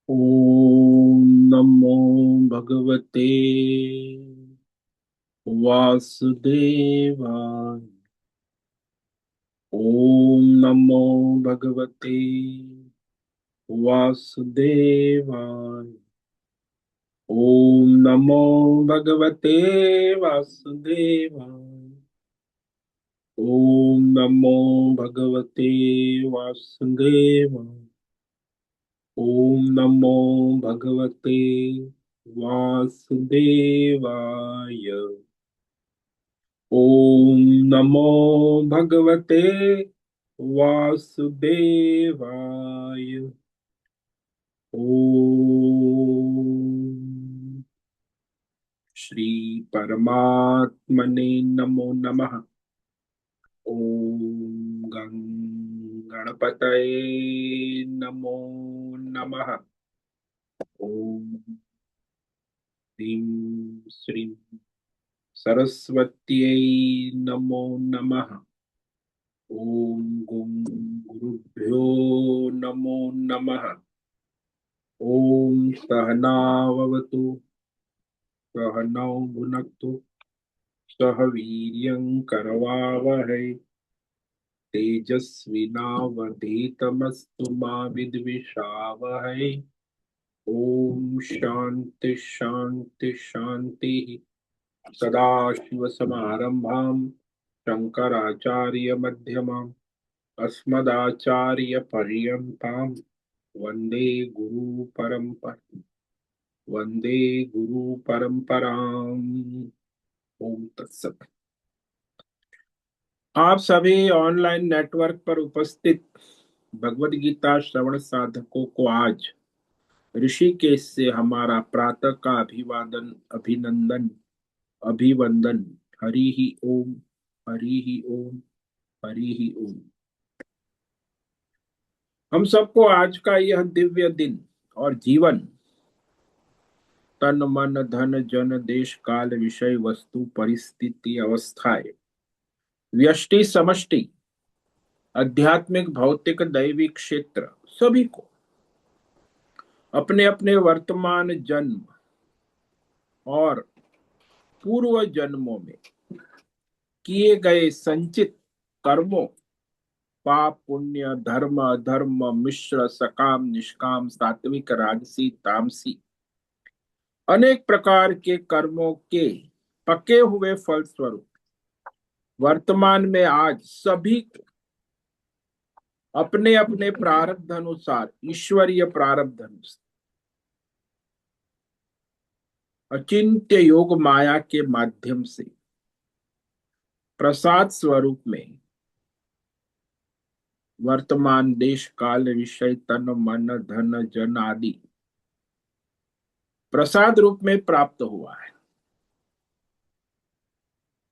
ओम नमो भगवते वासुदेवाय। ओम नमो भगवते वासुदेवाय। ओम नमो भगवते वासुदेवाय। ओम नमो भगवते वासुदेवाय। ओम नमो भगवते वासुदेवाय। ओम नमो भगवते वासुदेवाय। ओम श्री परमात्मने नमो नमः। ओम गणपतये नमो नमः। ओम ह्रीं श्रीं सरस्वत्यै नमो नमः। ओम गुं गुरुभ्यो नमो नमः। ओम सहनाववतु सहनौ भुनक्तु सह वीर्यं करवावहै तेजस्विनावधीतमस्तु मा विद्विषावहै। ओम शांति शांति शांति। सदाशिवसमारंभां शंकराचार्यमध्यमाम् अस्मदाचार्यपर्यन्तां वन्दे वन्दे गुरुपरम्पराम्। ओम तत्सत। आप सभी ऑनलाइन नेटवर्क पर उपस्थित भगवत गीता श्रवण साधकों को आज ऋषिकेश से हमारा प्रातः का अभिवादन, अभिनंदन, अभिवंदन। हरि ही ओम, हरि ही ओम, हरि ही ओम। हम सबको आज का यह दिव्य दिन और जीवन तन मन धन जन देश काल विषय वस्तु परिस्थिति अवस्थाएं व्यष्टि समष्टि आध्यात्मिक भौतिक दैविक क्षेत्र सभी को अपने अपने वर्तमान जन्म और पूर्व जन्मों में किए गए संचित कर्मों, पाप पुण्य धर्म अधर्म मिश्र सकाम निष्काम सात्विक राजसी तामसी अनेक प्रकार के कर्मों के पके हुए फलस्वरूप वर्तमान में आज सभी को अपने अपने प्रारब्ध अनुसार ईश्वरीय प्रारब्ध अनुसार अचिंत्य योग माया के माध्यम से प्रसाद स्वरूप में वर्तमान देश काल विषय तन मन धन जन आदि प्रसाद रूप में प्राप्त हुआ है।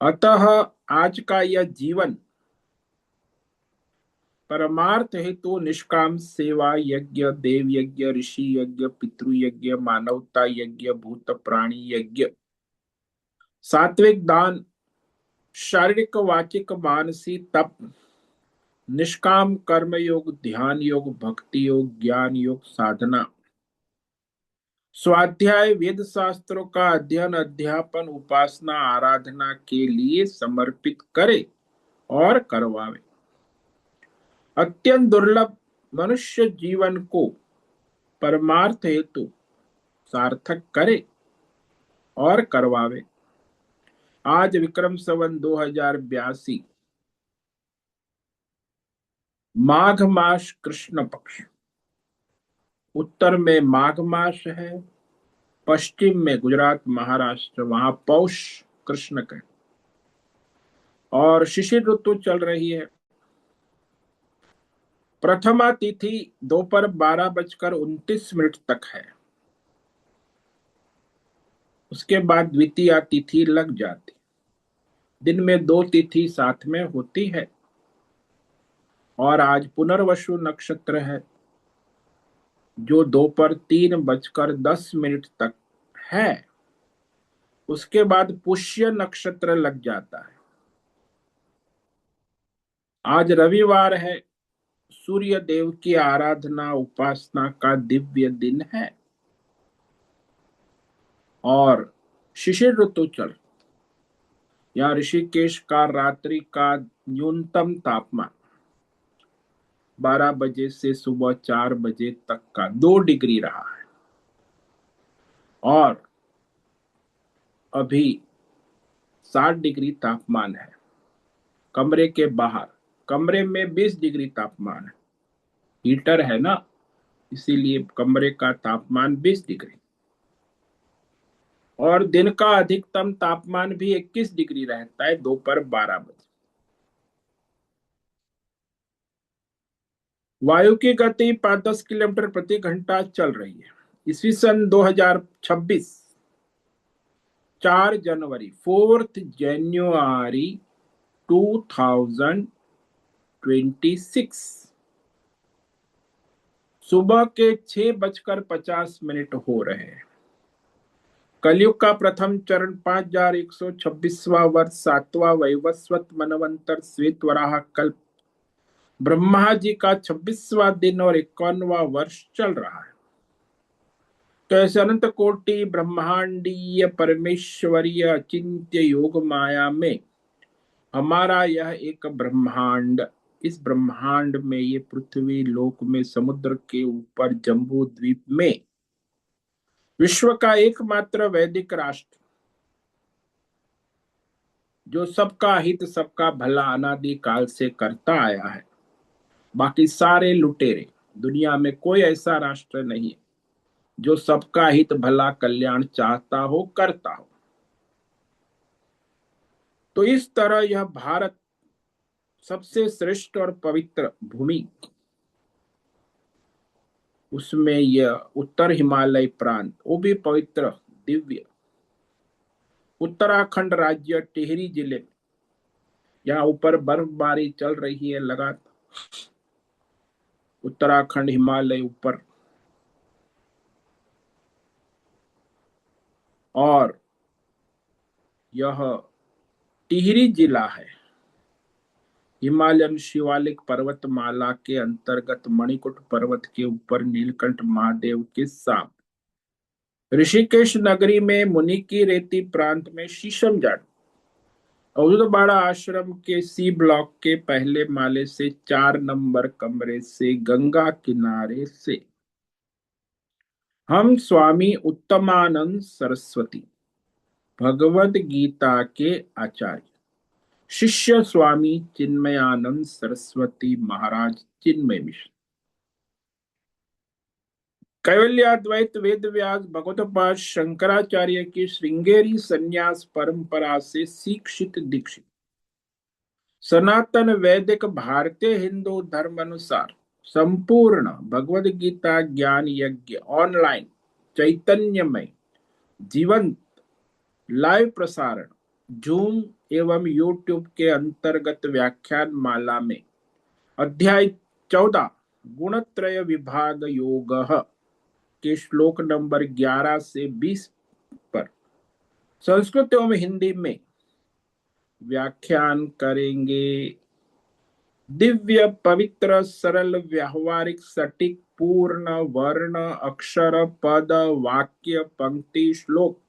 अतः आज का यह जीवन परमार्थ हेतु निष्काम सेवा यज्ञ देव यज्ञ ऋषि यज्ञ पितृ यज्ञ मानवता यज्ञ भूत प्राणी यज्ञ सात्विक दान शारीरिक वाचिक मानसिक तप निष्काम कर्म योग ध्यान योग भक्ति योग ज्ञान योग साधना स्वाध्याय वेद शास्त्रों का अध्ययन अध्यापन उपासना आराधना के लिए समर्पित करे और करवावे। अत्यंत दुर्लभ मनुष्य जीवन को परमार्थ हेतु सार्थक करे और करवावे। आज विक्रम संवत 2082 माघ मास कृष्ण पक्ष, उत्तर में माघ मास है, पश्चिम में गुजरात महाराष्ट्र वहां पौष कृष्ण का और शिशिर ऋतु चल रही है। प्रथमा तिथि दोपहर 12:29 तक है। उसके बाद द्वितीया तिथि लग जाती। दिन में दो तिथि साथ में होती है और आज पुनर्वसु नक्षत्र है जो दोपहर 3:10 तक है। उसके बाद पुष्य नक्षत्र लग जाता है। आज रविवार है, सूर्य देव की आराधना उपासना का दिव्य दिन है। और शिशिर ऋतु चल, यहाँ ऋषिकेश का रात्रि का न्यूनतम तापमान 12 बजे से सुबह 4 बजे तक का 2 डिग्री रहा है। और अभी 60 डिग्री तापमान है कमरे के बाहर। कमरे में 20 डिग्री तापमान है, हीटर है ना, इसीलिए कमरे का तापमान 20 डिग्री। और दिन का अधिकतम तापमान भी 21 डिग्री रहता है दोपहर 12 बजे। वायु की गति 5-10 किलोमीटर प्रति घंटा चल रही है। ईस्वी सन 2026, 4 जनवरी, 4 जनवरी 2026 सुबह के 6:50 हो रहे हैं। कलयुग का प्रथम चरण 5126वां वर्ष, 7वां वैवस्वत मनवंतर श्वेत वराह कल्प, ब्रह्मा जी का 26वां दिन और 51वां वर्ष चल रहा है। तो ऐसे अनंत कोटि ब्रह्मांडीय परमेश्वरीय अचिंत्य योग माया में हमारा यह एक ब्रह्मांड, इस ब्रह्मांड में, ये पृथ्वी लोक में, समुद्र के ऊपर जम्बू द्वीप में विश्व का एकमात्र वैदिक राष्ट्र जो सबका हित सबका भला अनादि काल से करता आया है। बाकी सारे लुटेरे, दुनिया में कोई ऐसा राष्ट्र नहीं है जो सबका हित भला कल्याण चाहता हो, करता हो। तो इस तरह यह भारत सबसे श्रेष्ठ और पवित्र भूमि, उसमें यह उत्तर हिमालय प्रांत, वो भी पवित्र दिव्य उत्तराखंड राज्य टिहरी जिले में, यहाँ ऊपर बर्फबारी चल रही है लगातार। उत्तराखंड हिमालय ऊपर, और यह टिहरी जिला है हिमालयन शिवालिक पर्वतमाला के अंतर्गत मणिकुट पर्वत के ऊपर नीलकंठ महादेव के सामने। ऋषिकेश नगरी में मुनि की रेती प्रांत में शीशम जाट अवधूतवाड़ा आश्रम के सी ब्लॉक के पहले माले से 4 नंबर कमरे से गंगा किनारे से हम स्वामी उत्तमानंद सरस्वती भगवद गीता के आचार्य शिष्य स्वामी चिन्मयानंद सरस्वती महाराज चिन्मय मिश्र, कैवल्याद्वैत वेद व्यास भगवतपाद शंकराचार्य की श्रृंगेरी संन्यास परंपरा से शिक्षित दीक्षित सनातन वैदिक भारतीय हिंदू धर्म अनुसार संपूर्ण भगवद गीता ज्ञान यज्ञ ऑनलाइन चैतन्यमय जीवंत लाइव प्रसारण जूम एवं यूट्यूब के अंतर्गत व्याख्यान माला में अध्याय 14 गुणत्रय विभाग योग के श्लोक नंबर 11 से 20 पर संस्कृत एवं हिंदी में व्याख्यान करेंगे। दिव्य पवित्र सरल व्यावहारिक सटीक पूर्ण वर्ण अक्षर पद वाक्य पंक्ति श्लोक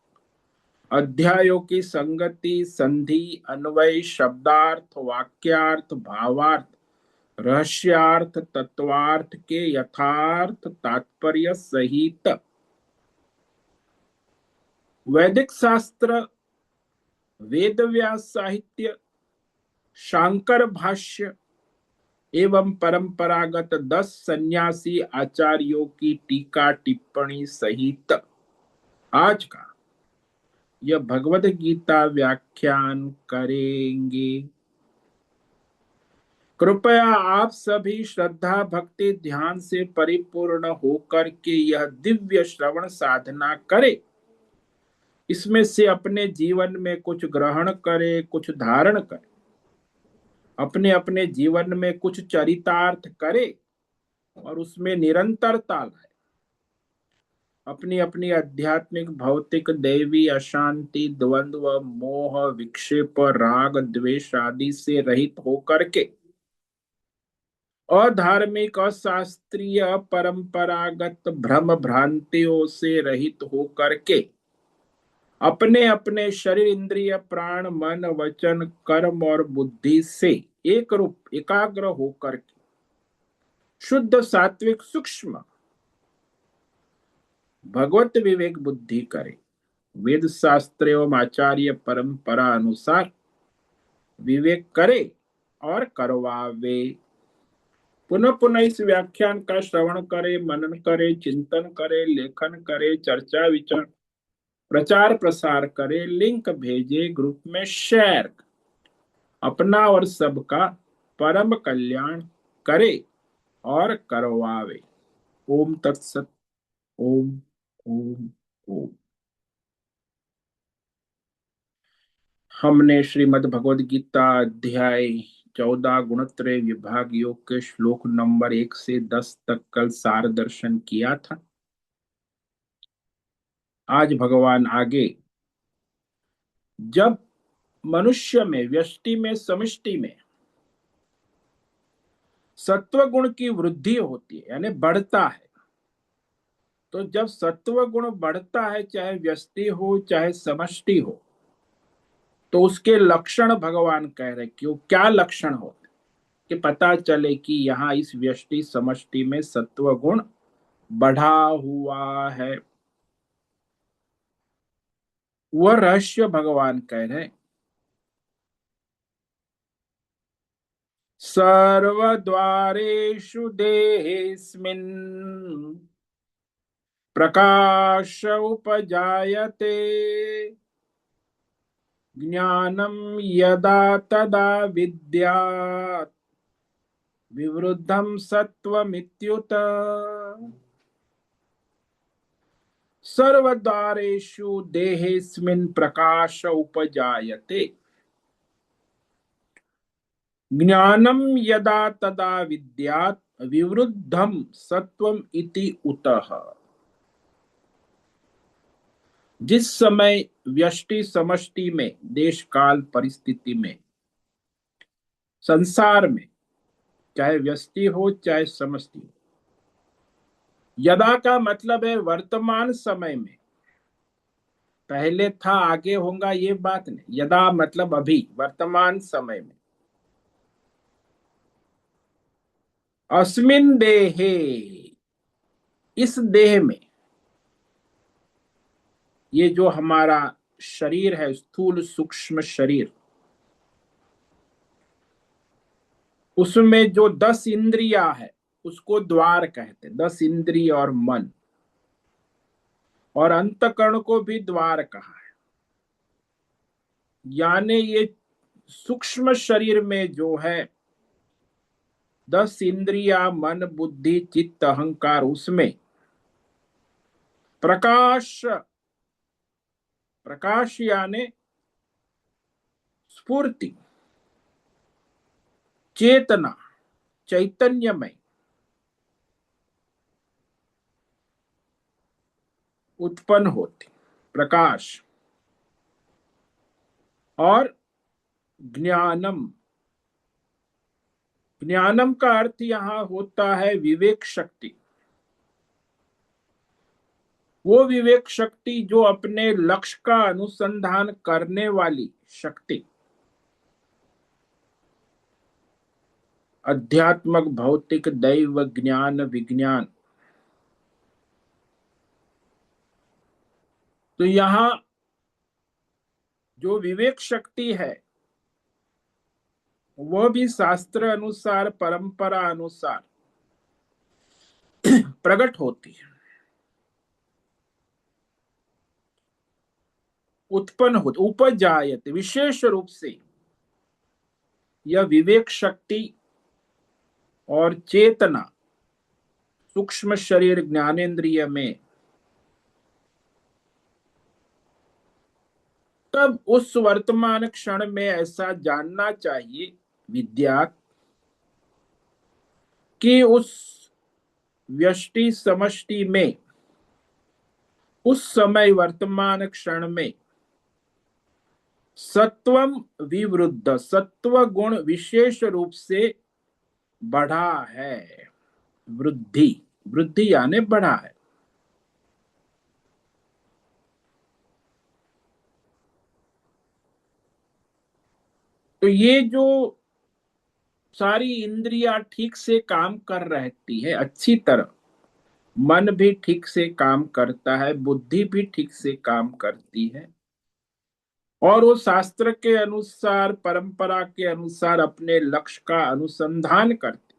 अध्यायों की संगति संधि अन्वय शब्दार्थ वाक्यार्थ भावार्थ रहस्यार्थ तत्वार्थ के यथार्थ तात्पर्य सहित वैदिक शास्त्र वेद व्यास साहित्य शांकर भाष्य एवं परंपरागत 10 सन्यासी आचार्यों की टीका टिप्पणी सहित आज का यह भगवद गीता व्याख्यान करेंगे। कृपया आप सभी श्रद्धा भक्ति ध्यान से परिपूर्ण होकर के यह दिव्य श्रवण साधना करें। इसमें से अपने जीवन में कुछ ग्रहण करें, कुछ धारण करें, अपने अपने जीवन में कुछ चरितार्थ करें और उसमें निरंतरता लाए। अपनी अपनी आध्यात्मिक भौतिक दैवी अशांति द्वंद्व मोह विक्षेप राग द्वेष आदि से रहित होकर के अधार्मिक अशास्त्रीय परंपरागत भ्रम भ्रांतियों से रहित होकर के अपने अपने शरीर इंद्रिय प्राण मन वचन कर्म और बुद्धि से एक रूप एकाग्र होकर के शुद्ध सात्विक सूक्ष्म भगवत विवेक बुद्धि करे, वेद शास्त्र एवं आचार्य परंपरा अनुसार विवेक करे और करवावे। पुनः पुनः इस व्याख्यान का श्रवण करे, मनन करे, चिंतन करे, लेखन करे, चर्चा विचार प्रचार प्रसार करे, लिंक भेजे, ग्रुप में शेयर, अपना और सबका परम कल्याण करे और करवावे। ओम तत्सत। ओम ओम ओम। हमने श्रीमद् भगवद गीता अध्याय 14 गुणत्रय विभाग योग के श्लोक नंबर 1 से 10 तक कल सार दर्शन किया था। आज भगवान आगे जब मनुष्य में व्यष्टि में समष्टि में सत्व गुण की वृद्धि होती है यानी बढ़ता है, तो जब सत्व गुण बढ़ता है चाहे व्यष्टि हो चाहे समष्टि हो, तो उसके लक्षण भगवान कह रहे कि वो क्या लक्षण होते कि पता चले कि यहाँ इस व्यष्टि समष्टि में सत्व गुण बढ़ा हुआ है। वह रहस्य भगवान कह रहे सर्वद्वारेषु देहेऽस्मिन् प्रकाश उपजायते ज्ञानं यदा तदा विद्यात् विवृद्धं सत्वमित्युत। सर्वद्वारेषु देहेऽस्मिन् प्रकाश उपजायते ज्ञानं यदा तदा विद्यात् विवृद्धं सत्वम इति उतः। जिस समय व्यष्टि समष्टि में देश काल परिस्थिति में संसार में चाहे व्यष्टि हो चाहे समष्टि हो, यदा का मतलब है वर्तमान समय में, पहले था आगे होगा ये बात नहीं। यदा मतलब अभी वर्तमान समय में। अस्मिन देहे इस देह में, ये जो हमारा शरीर है स्थूल सूक्ष्म शरीर, उसमें जो 10 इंद्रिया है उसको द्वार कहते हैं। 10 इंद्रिय और मन और अंतकरण को भी द्वार कहा है। यानी ये सूक्ष्म शरीर में जो है 10 इंद्रिया मन बुद्धि चित्त अहंकार, उसमें प्रकाश, प्रकाश यानी स्फूर्ति चेतना चैतन्यमय उत्पन्न होती प्रकाश। और ज्ञानम, ज्ञानम का अर्थ यहां होता है विवेक शक्ति। वो विवेक शक्ति जो अपने लक्ष्य का अनुसंधान करने वाली शक्ति, अध्यात्मक भौतिक दैव ज्ञान विज्ञान। तो यहां जो विवेक शक्ति है वह भी शास्त्र अनुसार परंपरा अनुसार प्रकट होती है, उत्पन्न होती, उपजायते। विशेष रूप से यह विवेक शक्ति और चेतना सूक्ष्म शरीर ज्ञानेन्द्रिय में तब उस वर्तमान क्षण में ऐसा जानना चाहिए विद्या कि उस व्यष्टि समष्टि में उस समय वर्तमान क्षण में सत्वम विवृद्ध, सत्व गुण विशेष रूप से बढ़ा है। वृद्धि, वृद्धि यानी बढ़ा है। तो ये जो सारी इंद्रियां ठीक से काम कर रहती है अच्छी तरह, मन भी ठीक से काम करता है, बुद्धि भी ठीक से काम करती है, और वो शास्त्र के अनुसार, परंपरा के अनुसार अपने लक्ष्य का अनुसंधान करती,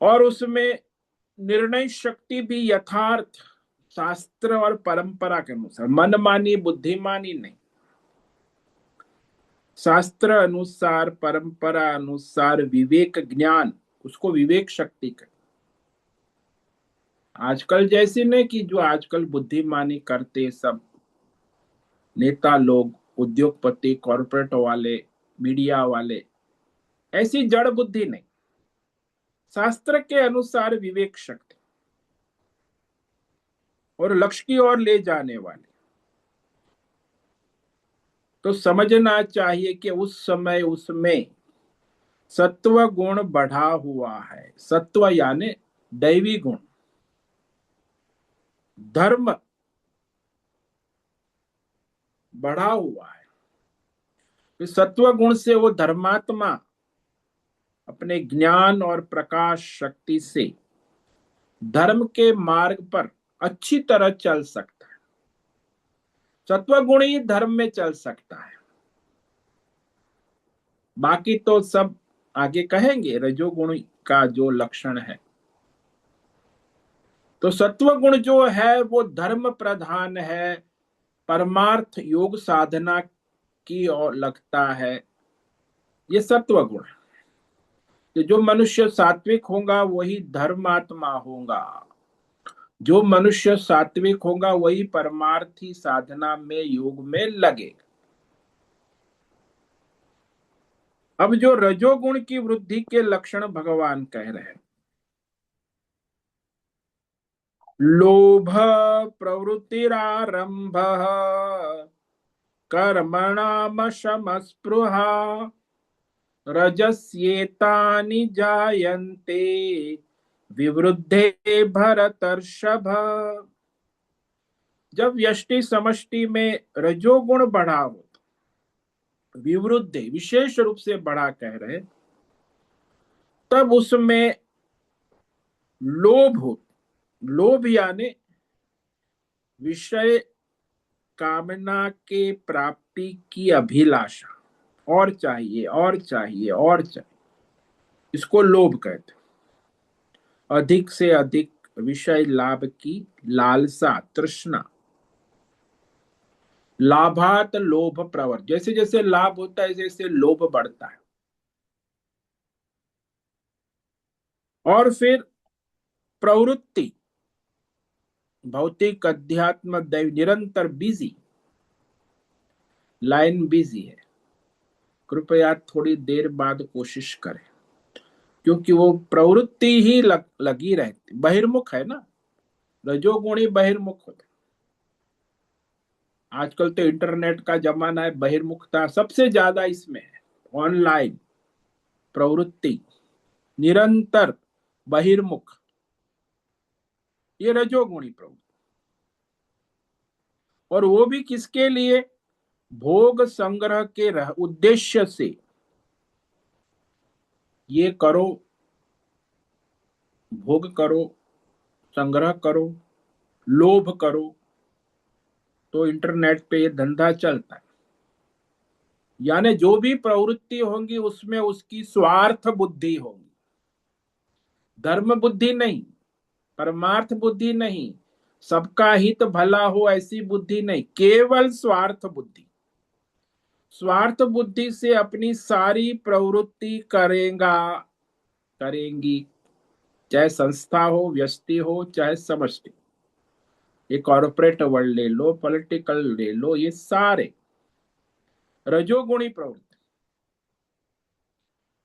और उसमें निर्णय शक्ति भी यथार्थ शास्त्र और परंपरा के अनुसार, मनमानी बुद्धिमानी नहीं, शास्त्र अनुसार परंपरा अनुसार विवेक ज्ञान, उसको विवेक शक्ति कहते। आजकल जैसे नहीं कि जो आजकल बुद्धिमानी करते सब नेता लोग, उद्योगपति, कॉरपोरेट वाले, मीडिया वाले, ऐसी जड़ बुद्धि नहीं, शास्त्र के अनुसार विवेक शक्ति और लक्ष्य की ओर ले जाने वाले। तो समझना चाहिए कि उस समय उसमें सत्व गुण बढ़ा हुआ है। सत्व यानी दैवी गुण, धर्म बढ़ा हुआ है। तो सत्व गुण से वो धर्मात्मा अपने ज्ञान और प्रकाश शक्ति से धर्म के मार्ग पर अच्छी तरह चल सकता है। सत्व गुण ही धर्म में चल सकता है, बाकी तो सब आगे कहेंगे रजोगुण का जो लक्षण है। तो सत्व गुण जो है वो धर्म प्रधान है, परमार्थ योग साधना की ओर लगता है, ये सत्व गुण है। तो जो मनुष्य सात्विक होगा वही धर्मात्मा होगा, जो मनुष्य सात्विक होगा वही परमार्थी साधना में योग में लगेगा। अब जो रजोगुण की वृद्धि के लक्षण भगवान कह रहे हैं, लोभ प्रवृत्तिरारंभ, कर्मणामशमस्पृहा, रजस्येतानि जायन्ते विवृद्धे भरतर्षभ। जब व्यष्टि समष्टि में रजोगुण बढ़ा हो, विवृद्धे विशेष रूप से बढ़ा कह रहे, तब उसमें लोभ हो। लोभ यानी विषय कामना के प्राप्ति की अभिलाषा, और चाहिए और चाहिए और चाहिए, इसको लोभ कहते हैं। अधिक से अधिक विषय लाभ की लालसा, तृष्णा। लाभात लोभ प्रवर, जैसे जैसे लाभ होता है जैसे लोभ बढ़ता है। और फिर प्रवृत्ति, भौतिक अध्यात्म दैव निरंतर बिजी, लाइन बिजी है, कृपया थोड़ी देर बाद कोशिश करें, क्योंकि वो प्रवृत्ति ही लगी रहती, बहिर्मुख है ना, रजोगुणी बहिर्मुख होता। आजकल तो इंटरनेट का जमाना है, बहिर्मुखता सबसे ज्यादा इसमें है। ऑनलाइन प्रवृत्ति, निरंतर बहिर्मुख, ये रजोगुणी प्रवृत्ति। और वो भी किसके लिए? भोग संग्रह के उद्देश्य से। ये करो, भोग करो, संग्रह करो, लोभ करो, तो इंटरनेट पे ये धंधा चलता है। यानी जो भी प्रवृत्ति होंगी उसमें उसकी स्वार्थ बुद्धि होगी, धर्म बुद्धि नहीं, परमार्थ बुद्धि नहीं, सबका हित भला हो ऐसी बुद्धि नहीं, केवल स्वार्थ बुद्धि। स्वार्थ बुद्धि से अपनी सारी प्रवृत्ति करेगा, करेंगी, चाहे संस्था हो, व्यक्ति हो, चाहे समष्टि। ये कॉर्पोरेट वर्ल्ड ले लो, पॉलिटिकल ले लो, ये सारे रजोगुणी प्रवृत्ति।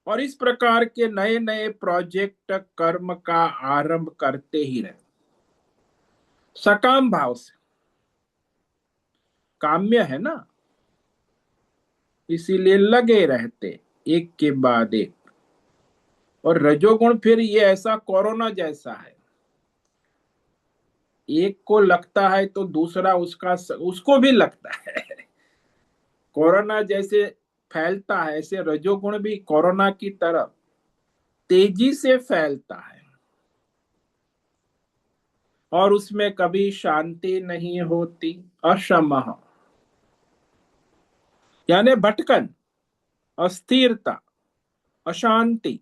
और इस प्रकार के नए नए प्रोजेक्ट कर्म का आरंभ करते ही रहे, सकाम भाव से। काम्य है ना, इसीलिए लगे रहते। एक के बाद एक। और रजोगुण फिर ये ऐसा कोरोना जैसा है, एक को लगता है तो दूसरा उसको भी लगता है। कोरोना जैसे फैलता है, ऐसे रजोगुण भी कोरोना की तरह तेजी से फैलता है। और उसमें कभी शांति नहीं होती। अशमः यानी भटकन, अस्थिरता, अशांति।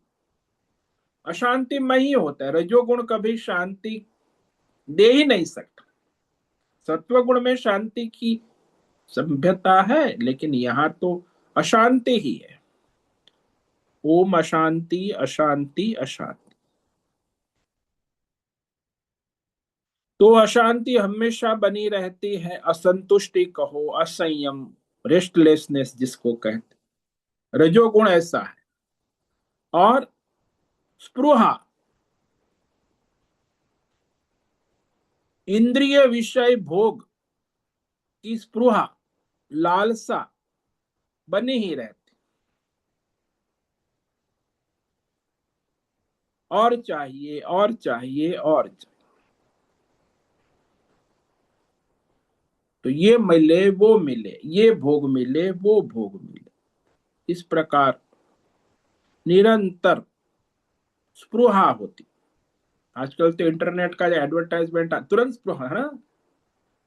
अशांतिमय ही होता है रजोगुण, कभी शांति दे ही नहीं सकता। सत्वगुण में शांति की सभ्यता है, लेकिन यहां तो अशांति ही है। ओम अशांति अशांति अशांति। तो अशांति हमेशा बनी रहती है, असंतुष्टि कहो, असंयम, रेस्टलेसनेस जिसको कहते, रजोगुण ऐसा है। और स्पृहा, इंद्रिय विषय भोग की स्पृहा, लालसा बनी ही रहती, और चाहिए और चाहिए और चाहिए। तो ये मिले वो मिले, ये भोग मिले वो भोग मिले, इस प्रकार निरंतर स्पृहा होती। आजकल तो इंटरनेट का एडवर्टाइजमेंट तुरंत स्पृहा है ना,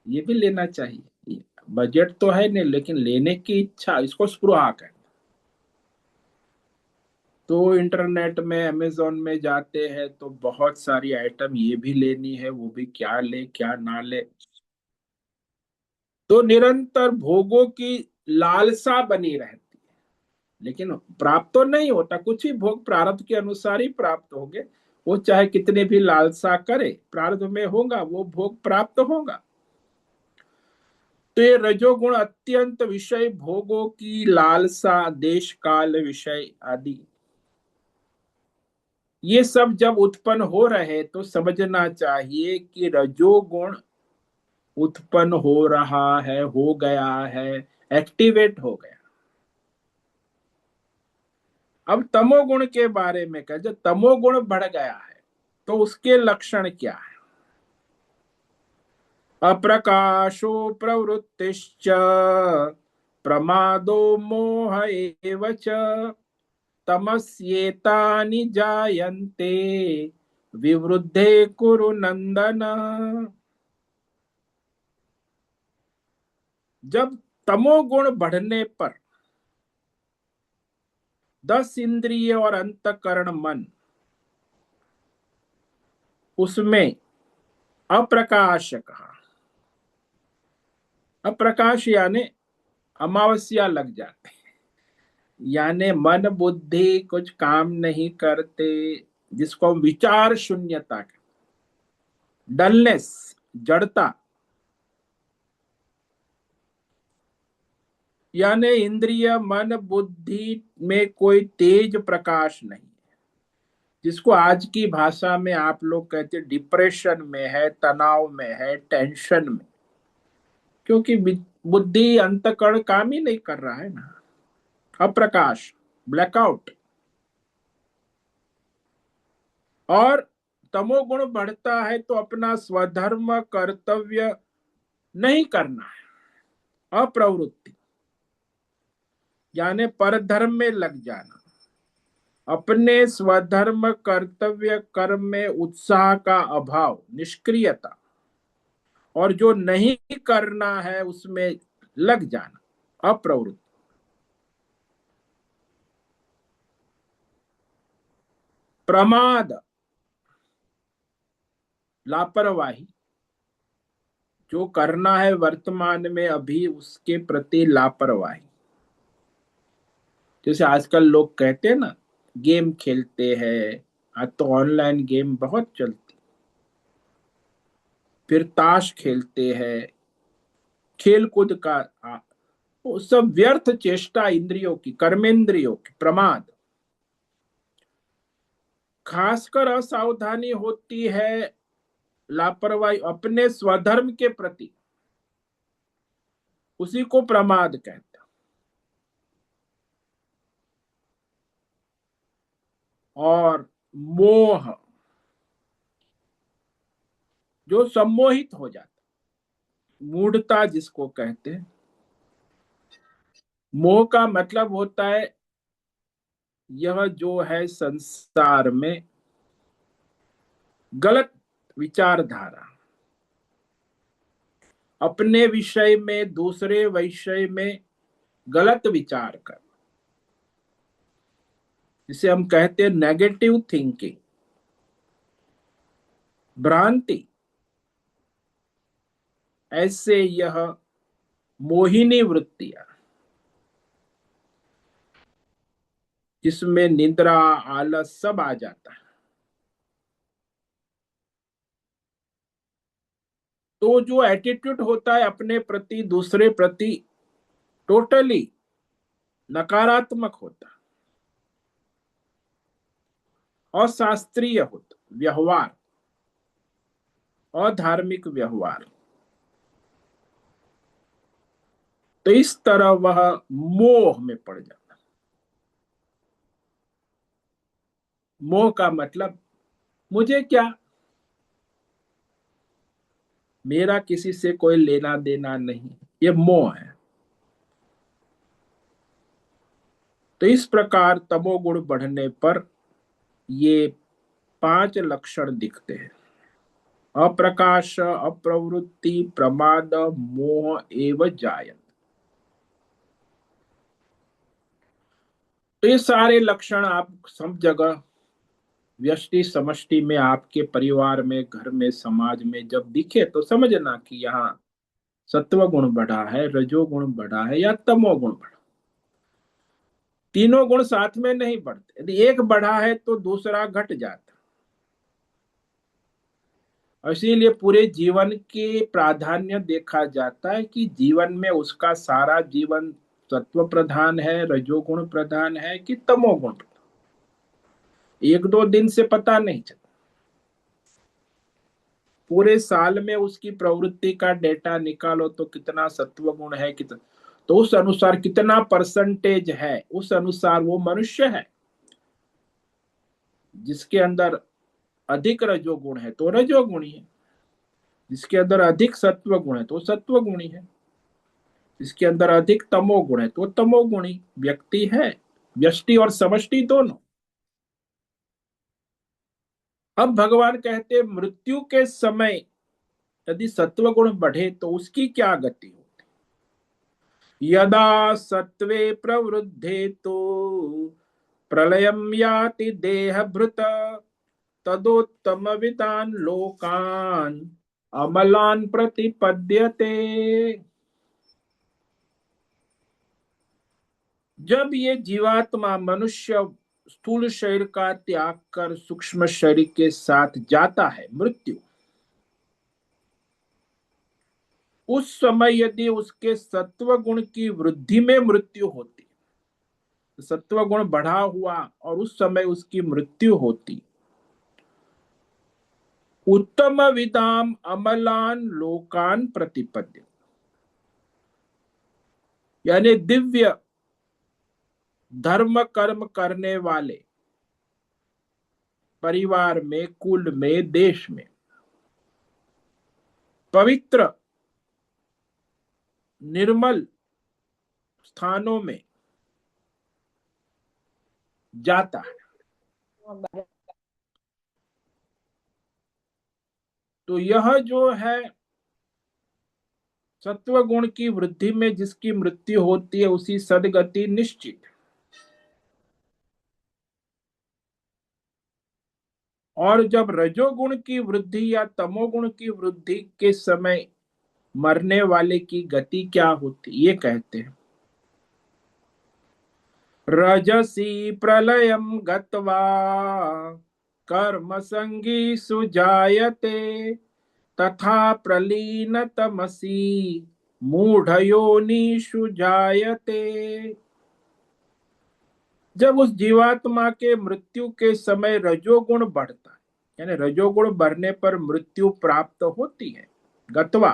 ये भी लेना चाहिए, बजट तो है नहीं लेकिन लेने की इच्छा, इसको स्पृहा कहते। तो इंटरनेट में अमेजोन में जाते हैं तो बहुत सारी आइटम ये भी लेनी है, वो भी, क्या ले क्या ना ले। तो निरंतर भोगों की लालसा बनी रहती, लेकिन प्राप्त तो नहीं होता कुछ ही। भोग प्रारब्ध के अनुसार ही प्राप्त होंगे, वो चाहे कितने भी लालसा करे, प्रारब्ध में होगा वो भोग प्राप्त होगा। तो ये रजोगुण अत्यंत विषय भोगों की लालसा, देश काल विषय आदि, ये सब जब उत्पन्न हो रहे तो समझना चाहिए कि रजोगुण उत्पन्न हो रहा है, हो गया है, एक्टिवेट हो गया। अब तमोगुण के बारे में कह, जब तमोगुण बढ़ गया है तो उसके लक्षण क्या है? अप्रकाशो प्रवृत्तिश्च प्रमादो मोह एव च तमस्येतानि जायन्ते विवृद्धे कुरु नंदन। जब तमोगुण बढ़ने पर 10 इंद्रिय और अंतकरण मन उसमें अप्रकाश कहा। अप्रकाश यानी अमावस्या लग जाते, यानी मन बुद्धि कुछ काम नहीं करते, जिसको हम विचार शून्यता, डलनेस, जड़ता, यानी इंद्रिय मन बुद्धि में कोई तेज प्रकाश नहीं, जिसको आज की भाषा में आप लोग कहते डिप्रेशन में है, तनाव में है, टेंशन में। क्योंकि बुद्धि अंतकरण काम ही नहीं कर रहा है ना, अप्रकाश, ब्लैकआउट। और तमोगुण बढ़ता है तो अपना स्वधर्म कर्तव्य नहीं करना है, अप्रवृत्ति यानी परधर्म में लग जाना, अपने स्वधर्म कर्तव्य कर्म में उत्साह का अभाव, निष्क्रियता, और जो नहीं करना है उसमें लग जाना, अप्रवृत्ति। प्रमाद, लापरवाही, जो करना है वर्तमान में अभी उसके प्रति लापरवाही। जैसे आजकल लोग कहते हैं ना, गेम खेलते हैं, आज तो ऑनलाइन गेम बहुत चलती, फिर ताश खेलते हैं, खेल कूद का वो सब व्यर्थ चेष्टा, इंद्रियों की, कर्मेंद्रियों की, प्रमाद। खासकर असावधानी होती है, लापरवाही अपने स्वधर्म के प्रति, उसी को प्रमाद कहते हैं। और मोह, जो सम्मोहित हो जाता, मूढ़ता जिसको कहते हैं। मोह का मतलब होता है यह जो है संसार में गलत विचारधारा, अपने विषय में दूसरे विषय में गलत विचार कर, जिसे हम कहते हैं नेगेटिव थिंकिंग, भ्रांति। ऐसे यह मोहिनी वृत्तियां, जिसमें निद्रा आलस सब आ जाता है। तो जो एटीट्यूड होता है अपने प्रति दूसरे प्रति, टोटली नकारात्मक होता और शास्त्रीय होता व्यवहार और धार्मिक व्यवहार। तो इस तरह वह मोह में पड़ जाता। मोह का मतलब मुझे क्या, मेरा किसी से कोई लेना देना नहीं, ये मोह है। तो इस प्रकार तमोगुण बढ़ने पर ये 5 लक्षण दिखते हैं। अप्रकाश, अप्रवृत्ति, प्रमाद, मोह एवं जायत। तो ये सारे लक्षण आप सब जगह व्यष्टि समष्टि में, आपके परिवार में, घर में, समाज में जब दिखे तो समझना कि यहाँ सत्व गुण बढ़ा है, रजोगुण बढ़ा है या तमोगुण बढ़ा। तीनों गुण साथ में नहीं बढ़ते, यदि एक बढ़ा है तो दूसरा घट जाता। इसीलिए पूरे जीवन के प्राधान्य देखा जाता है कि जीवन में उसका सारा जीवन सत्व प्रधान है, रजोगुण प्रधान है कि तमोगुण। एक दो दिन से पता नहीं चलता, पूरे साल में उसकी प्रवृत्ति का डेटा निकालो तो कितना सत्व गुण है, कितना, तो उस अनुसार कितना परसेंटेज है, उस अनुसार वो मनुष्य है। जिसके अंदर अधिक रजोगुण है तो रजोगुणी है, जिसके अंदर अधिक सत्व गुण है तो सत्व गुणी है, जिसके अंदर अधिक तमोगुण है तो तमोगुणी व्यक्ति है। व्यष्टि और समष्टि दोनों। अब भगवान कहते मृत्यु के समय यदि सत्व गुण बढ़े तो उसकी क्या गति होती। यदा सत्वे प्रवृद्धे तो प्रलयम याति देहभृत तदोत्तम विदान लोकान अमलान प्रतिपद्यते। जब ये जीवात्मा मनुष्य स्थूल शरीर का त्याग कर सूक्ष्म शरीर के साथ जाता है मृत्यु, उस समय यदि उसके सत्व गुण की वृद्धि में मृत्यु होती, सत्व गुण बढ़ा हुआ और उस समय उसकी मृत्यु होती, उत्तम विदाम अमलान लोकान प्रतिपद्य, यानी दिव्य धर्म कर्म करने वाले परिवार में, कुल में, देश में, पवित्र निर्मल स्थानों में जाता है। तो यह जो है सत्व गुण की वृद्धि में जिसकी मृत्यु होती है उसी सदगति निश्चित। और जब रजोगुण की वृद्धि या तमोगुण की वृद्धि के समय मरने वाले की गति क्या होती, ये कहते हैं रजसी प्रलयम गत्वा कर्म संगी सुजायते तथा प्रलीन तमसी मूढ़योनिषु जायते। जब उस जीवात्मा के मृत्यु के समय रजोगुण बढ़ता है, यानी रजोगुण बढ़ने पर मृत्यु प्राप्त होती है गत्वा,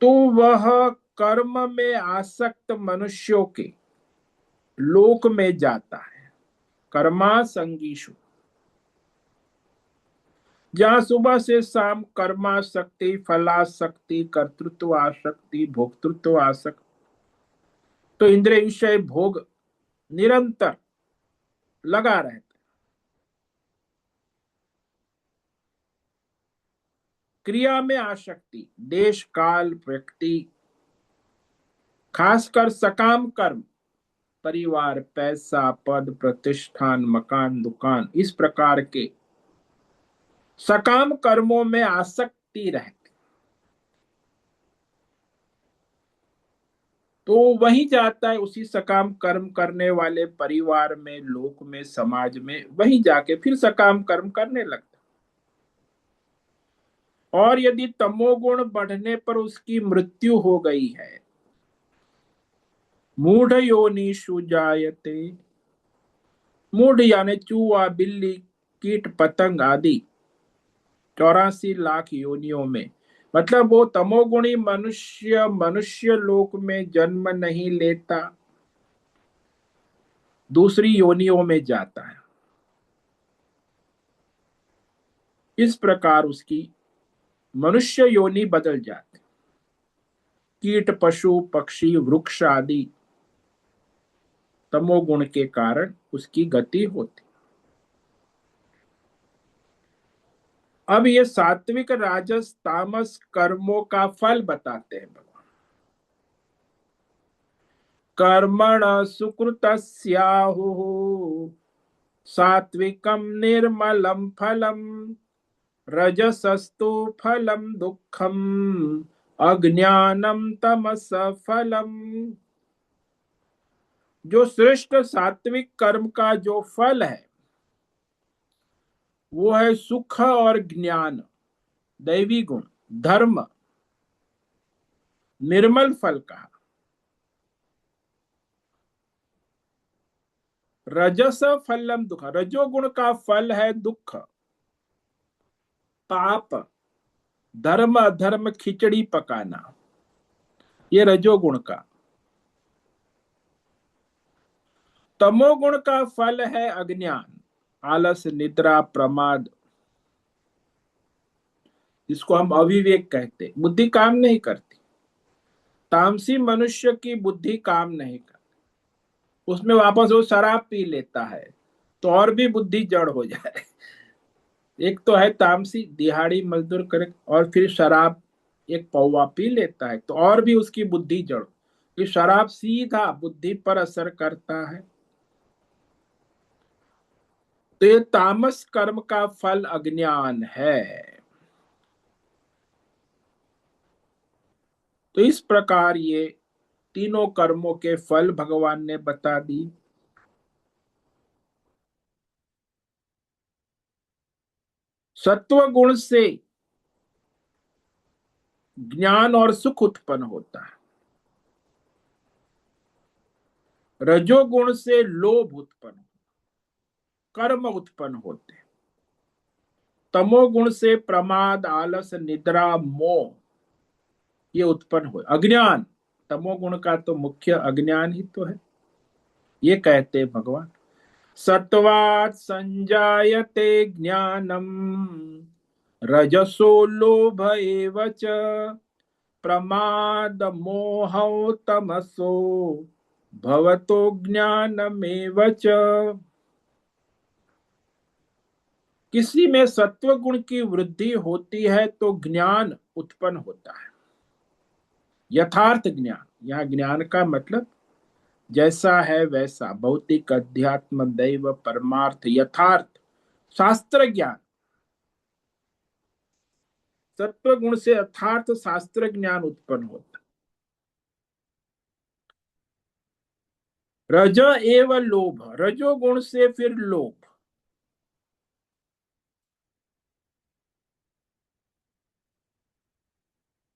तो वह कर्म में आसक्त मनुष्यों के लोक में जाता है। कर्मासंगीषु, जहां सुबह से शाम कर्मासक्ति, फलासक्ति, कर्तृत्व आसक्ति, भोक्तृत्व आसक्ति, तो इंद्रिय विषय भोग निरंतर लगा रहता। क्रिया में आसक्ति, देश काल व्यक्ति, खासकर सकाम कर्म, परिवार, पैसा, पद, प्रतिष्ठान, मकान, दुकान, इस प्रकार के सकाम कर्मों में आसक्ति रहती, तो वही जाता है उसी सकाम कर्म करने वाले परिवार में, लोक में, समाज में, वही जाके फिर सकाम कर्म करने लगता। और यदि तमोगुण बढ़ने पर उसकी मृत्यु हो गई है, मूढ़ योनिषु जायते, मूढ़ यानी चूहा, बिल्ली, कीट पतंग आदि 84 लाख योनियों में, मतलब वो तमोगुणी मनुष्य मनुष्य लोक में जन्म नहीं लेता, दूसरी योनियों में जाता है। इस प्रकार उसकी मनुष्य योनि बदल जाती, कीट, पशु, पक्षी, वृक्ष आदि तमोगुण के कारण उसकी गति होती। अब ये सात्विक, राजस, तामस कर्मों का फल बताते हैं भगवान। कर्मण सुकृतस्याहुः सात्विकम निर्मलम फलम, रजसस्तु फलम दुःखम, अज्ञानम तमस फलम। जो श्रेष्ठ सात्विक कर्म का जो फल है वो है सुख और ज्ञान, दैवी गुण, धर्म, निर्मल फल कहा। रजस फलम दुख, रजोगुण का फल है दुख, पाप, धर्म अधर्म, खिचड़ी पकाना, ये रजोगुण का। तमोगुण का फल है अज्ञान, आलस, निद्रा, प्रमाद, जिसको हम अविवेक कहते, बुद्धि काम नहीं करती। तामसी मनुष्य की बुद्धि काम नहीं करती, उसमें वापस वो शराब पी लेता है तो और भी बुद्धि जड़ हो जाए। एक तो है तामसी, दिहाड़ी मजदूर करे और फिर शराब एक पौवा पी लेता है तो और भी उसकी बुद्धि जड़, कि शराब सीधा बुद्धि पर असर करता है। तो ये तामस कर्म का फल अज्ञान है। तो इस प्रकार ये तीनों कर्मों के फल भगवान ने बता दी। सत्व गुण से ज्ञान और सुख उत्पन्न होता है, रजोगुण से लोभ उत्पन्न, कर्म उत्पन्न होते हैं, तमोगुण से प्रमाद, आलस, निद्रा, मोह ये उत्पन्न हो, अज्ञान, तमोगुण का तो मुख्य अज्ञान ही तो है। ये कहते हैं भगवान, सत्वात् संजायते ज्ञानम, रजसो लोभ एव च, प्रमाद मोहौ तमसो भवतो ज्ञानमेव च। किसी में सत्व गुण की वृद्धि होती है तो ज्ञान उत्पन्न होता है, यथार्थ ज्ञान। यहां ज्ञान का मतलब जैसा है वैसा, भौतिक, अध्यात्म, दैव, परमार्थ, यथार्थ, शास्त्र ज्ञान। सत्व गुण से यथार्थ शास्त्र ज्ञान उत्पन्न होता। रज एव लोभ, रजोगुण से फिर लोभ,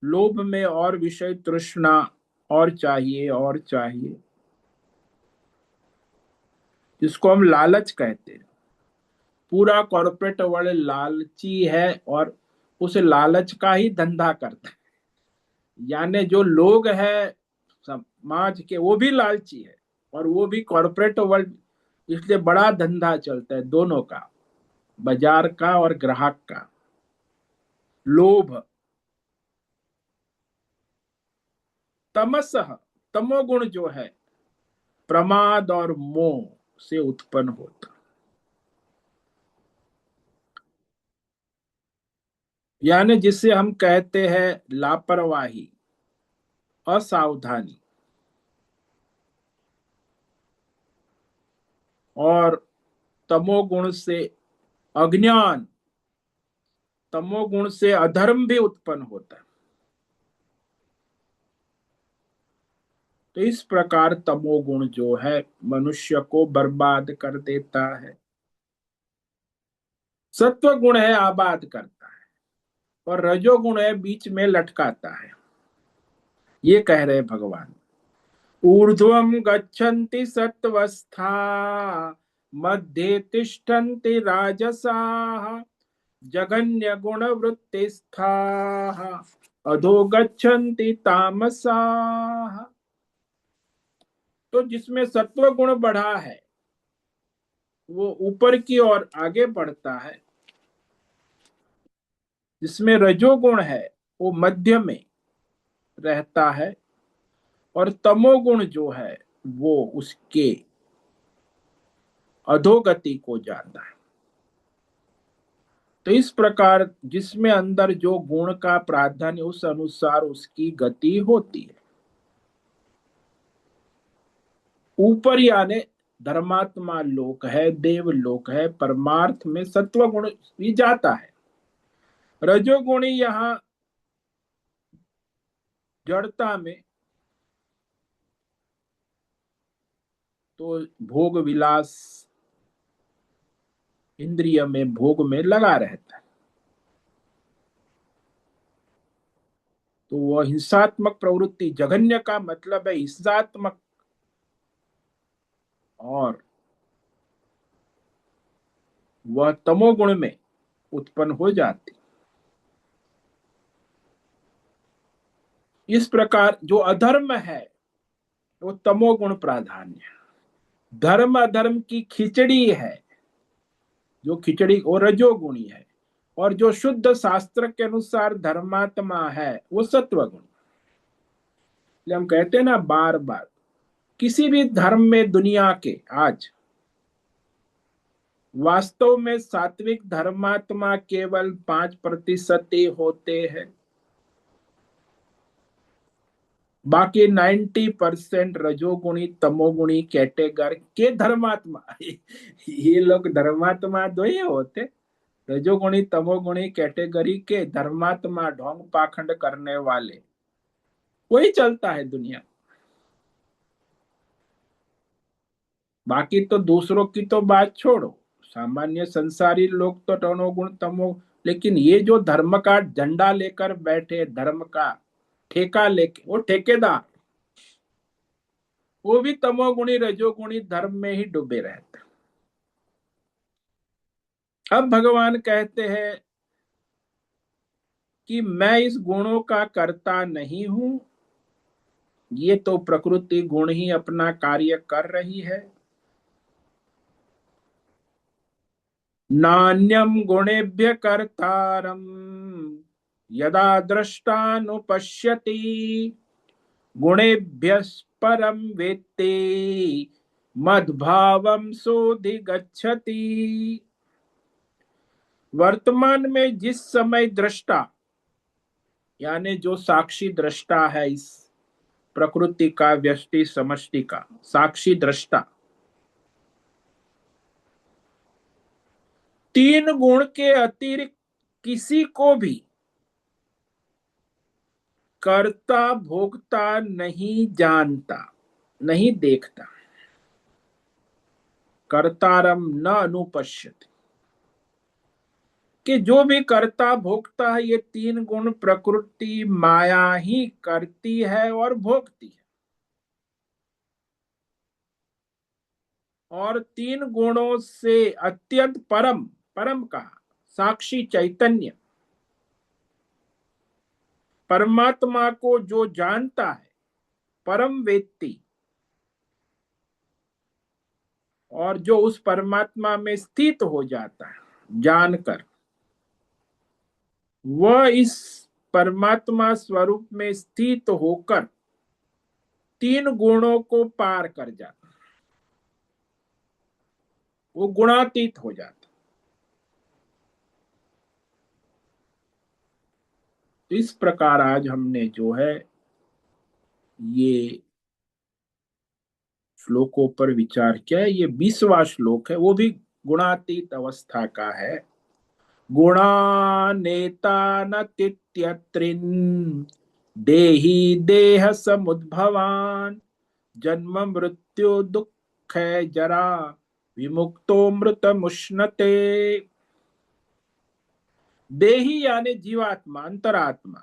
लोभ में और विषय तृष्णा, और चाहिए और चाहिए, जिसको हम लालच कहते हैं। पूरा कॉर्पोरेट वर्ल्ड लालची है और उस लालच का ही धंधा करता है। यानी जो लोग हैं समाज के वो भी लालची है और वो भी कॉर्पोरेट वर्ल्ड इसलिए बड़ा धंधा चलता है दोनों का, बाजार का और ग्राहक का। लोभ। तमसः, तमोगुण जो है प्रमाद और मोह से उत्पन्न होता, यानी जिसे हम कहते हैं लापरवाही, असावधानी। और तमोगुण से अज्ञान, तमोगुण से अधर्म भी उत्पन्न होता है। तो इस प्रकार तमोगुण जो है मनुष्य को बर्बाद कर देता है। सत्व गुण है आबाद करता है, और रजोगुण है बीच में लटकाता है। ये कह रहे भगवान। ऊर्ध्वं गच्छन्ति सत्वस्था, मध्ये तिष्ठन्ति राजसाः, जघन्य गुण वृत्तिस्थाः, अधो गच्छन्ति तामसाः। तो जिसमें सत्व गुण बढ़ा है वो ऊपर की ओर आगे बढ़ता है, जिसमें रजोगुण है वो मध्य में रहता है, और तमोगुण जो है वो उसके अधोगति को जाता है। तो इस प्रकार जिसमें अंदर जो गुण का प्राधान्य उस अनुसार उसकी गति होती है। ऊपर यानी धर्मात्मा लोक है, देव लोक है, परमार्थ में सत्व गुण भी जाता है। रजोगुणी यहाँ जड़ता में, तो भोग विलास इंद्रिय में भोग में लगा रहता है। तो वह हिंसात्मक प्रवृत्ति, जघन्य का मतलब है हिंसात्मक, और वह तमोगुण में उत्पन्न हो जाती। इस प्रकार जो अधर्म है वो तमोगुण प्राधान्य, धर्म अधर्म की खिचड़ी है, जो खिचड़ी वो रजोगुणी है, और जो शुद्ध शास्त्र के अनुसार धर्मात्मा है वो सत्वगुण। हम कहते हैं ना बार बार, किसी भी धर्म में दुनिया के आज वास्तव में सात्विक धर्मात्मा केवल 5% ही होते हैं, बाकी 90% रजोगुणी तमोगुणी कैटेगरी के धर्मात्मा। ये लोग धर्मात्मा दो ही होते, रजोगुणी तमोगुणी कैटेगरी के धर्मात्मा, ढोंग पाखंड करने वाले, वही चलता है दुनिया। बाकी तो दूसरों की तो बात छोड़ो, सामान्य संसारी लोग तो तमोगुण तमो, लेकिन ये जो धर्म का झंडा लेकर बैठे, धर्म का ठेका लेके, वो ठेकेदार, वो भी तमोगुणी रजोगुणी धर्म में ही डूबे रहते। अब भगवान कहते हैं कि मैं इस गुणों का कर्ता नहीं हूं, ये तो प्रकृति गुण ही अपना कार्य कर रही है। नान्यम गुणेभ्य कर्तारम यदा दृष्टानुपश्यति, गुणेभ्य परम वेत्ति मद्भावम सोधिगच्छति। वर्तमान में जिस समय दृष्टा, यानी जो साक्षी दृष्टा है इस प्रकृति का, व्यष्टि समष्टि का साक्षी दृष्टा, तीन गुण के अतिरिक्त किसी को भी कर्ता भोक्ता नहीं जानता, नहीं देखता। कर्तारम न अनुपश्यति, कि जो भी कर्ता भोक्ता है ये तीन गुण प्रकृति माया ही करती है और भोगती है। और तीन गुणों से अत्यंत परम, परम कहा साक्षी चैतन्य परमात्मा को जो जानता है, परम वेत्ती, और जो उस परमात्मा में स्थित हो जाता है जानकर, वह इस परमात्मा स्वरूप में स्थित होकर तीन गुणों को पार कर जाता, वो गुणातीत हो जाता। तो इस प्रकार आज हमने जो है ये श्लोकों पर विचार किया है। ये 20वां श्लोक है, वो भी गुणातीत अवस्था का है। गुणानेता न तित्यत्रिन देहि देह समुद्भवान जन्म मृत्यु दुख जरा विमुक्तो मृत मुष्णते। देही यानी जीवात्मा, अंतरात्मा,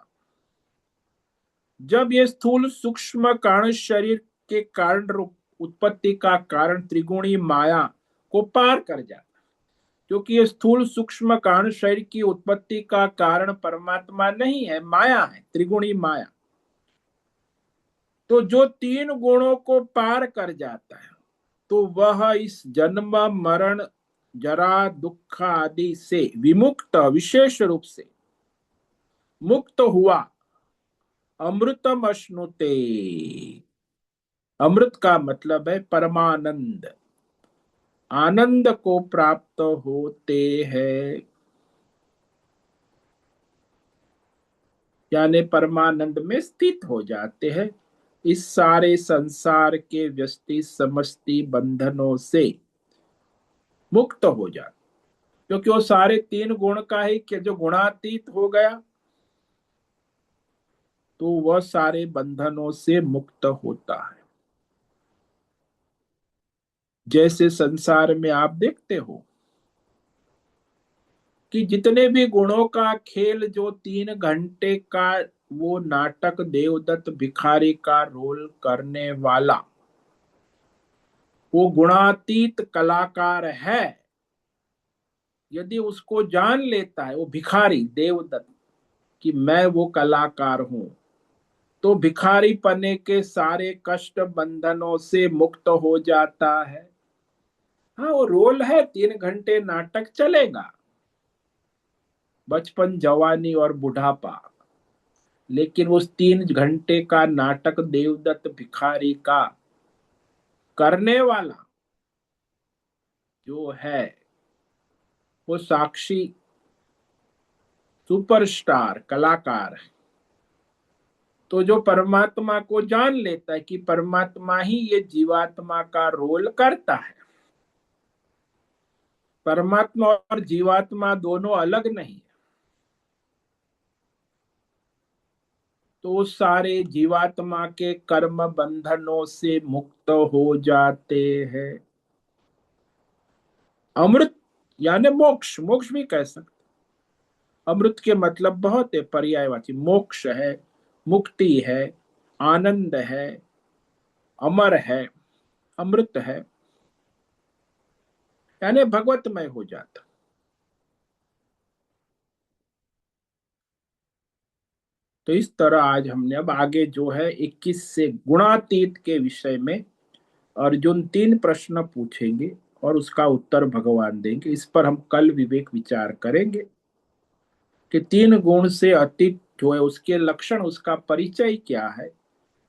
जब ये स्थूल सूक्ष्म कारण शरीर के कारण रूप उत्पत्ति का कारण त्रिगुणी माया को पार कर जाता, क्योंकि ये स्थूल सूक्ष्म कारण शरीर की उत्पत्ति का कारण परमात्मा नहीं है, माया है, त्रिगुणी माया। तो जो तीन गुणों को पार कर जाता है तो वह इस जन्म मरण जरा दुख आदि से विमुक्त, विशेष रूप से मुक्त हुआ। अमृतम अश्नुते, अमृत का मतलब है परमानंद, आनंद को प्राप्त होते हैं, यानी परमानंद में स्थित हो जाते हैं। इस सारे संसार के व्यष्टि समष्टि बंधनों से मुक्त हो जाते, क्योंकि वो सारे तीन गुण का ही कि जो गुणातीत हो गया तो वह सारे बंधनों से मुक्त होता है। जैसे संसार में आप देखते हो कि जितने भी गुणों का खेल, जो 3 घंटे का वो नाटक देवदत्त भिखारी का रोल करने वाला वो गुणातीत कलाकार है। यदि उसको जान लेता है वो भिखारी देवदत्त कि मैं वो कलाकार हूं, तो भिखारी पने के सारे कष्ट बंधनों से मुक्त हो जाता है। हाँ, वो रोल है, 3 घंटे नाटक चलेगा, बचपन जवानी और बुढ़ापा, लेकिन उस 3 घंटे का नाटक देवदत्त भिखारी का करने वाला जो है वो साक्षी सुपरस्टार कलाकार है। तो जो परमात्मा को जान लेता है कि परमात्मा ही ये जीवात्मा का रोल करता है, परमात्मा और जीवात्मा दोनों अलग नहीं है, तो सारे जीवात्मा के कर्म बंधनों से मुक्त हो जाते हैं। अमृत यानी मोक्ष, मोक्ष भी कह सकते। अमृत के मतलब बहुत है, पर्यायवाची, मोक्ष है, मुक्ति है, आनंद है, अमर है, अमृत है, यानी भगवतमय हो जाता। तो इस तरह आज हमने, अब आगे जो है 21 से गुणातीत के विषय में अर्जुन 3 प्रश्न पूछेंगे और उसका उत्तर भगवान देंगे। इस पर हम कल विवेक विचार करेंगे कि 3 गुण से अतीत जो है उसके लक्षण, उसका परिचय क्या है।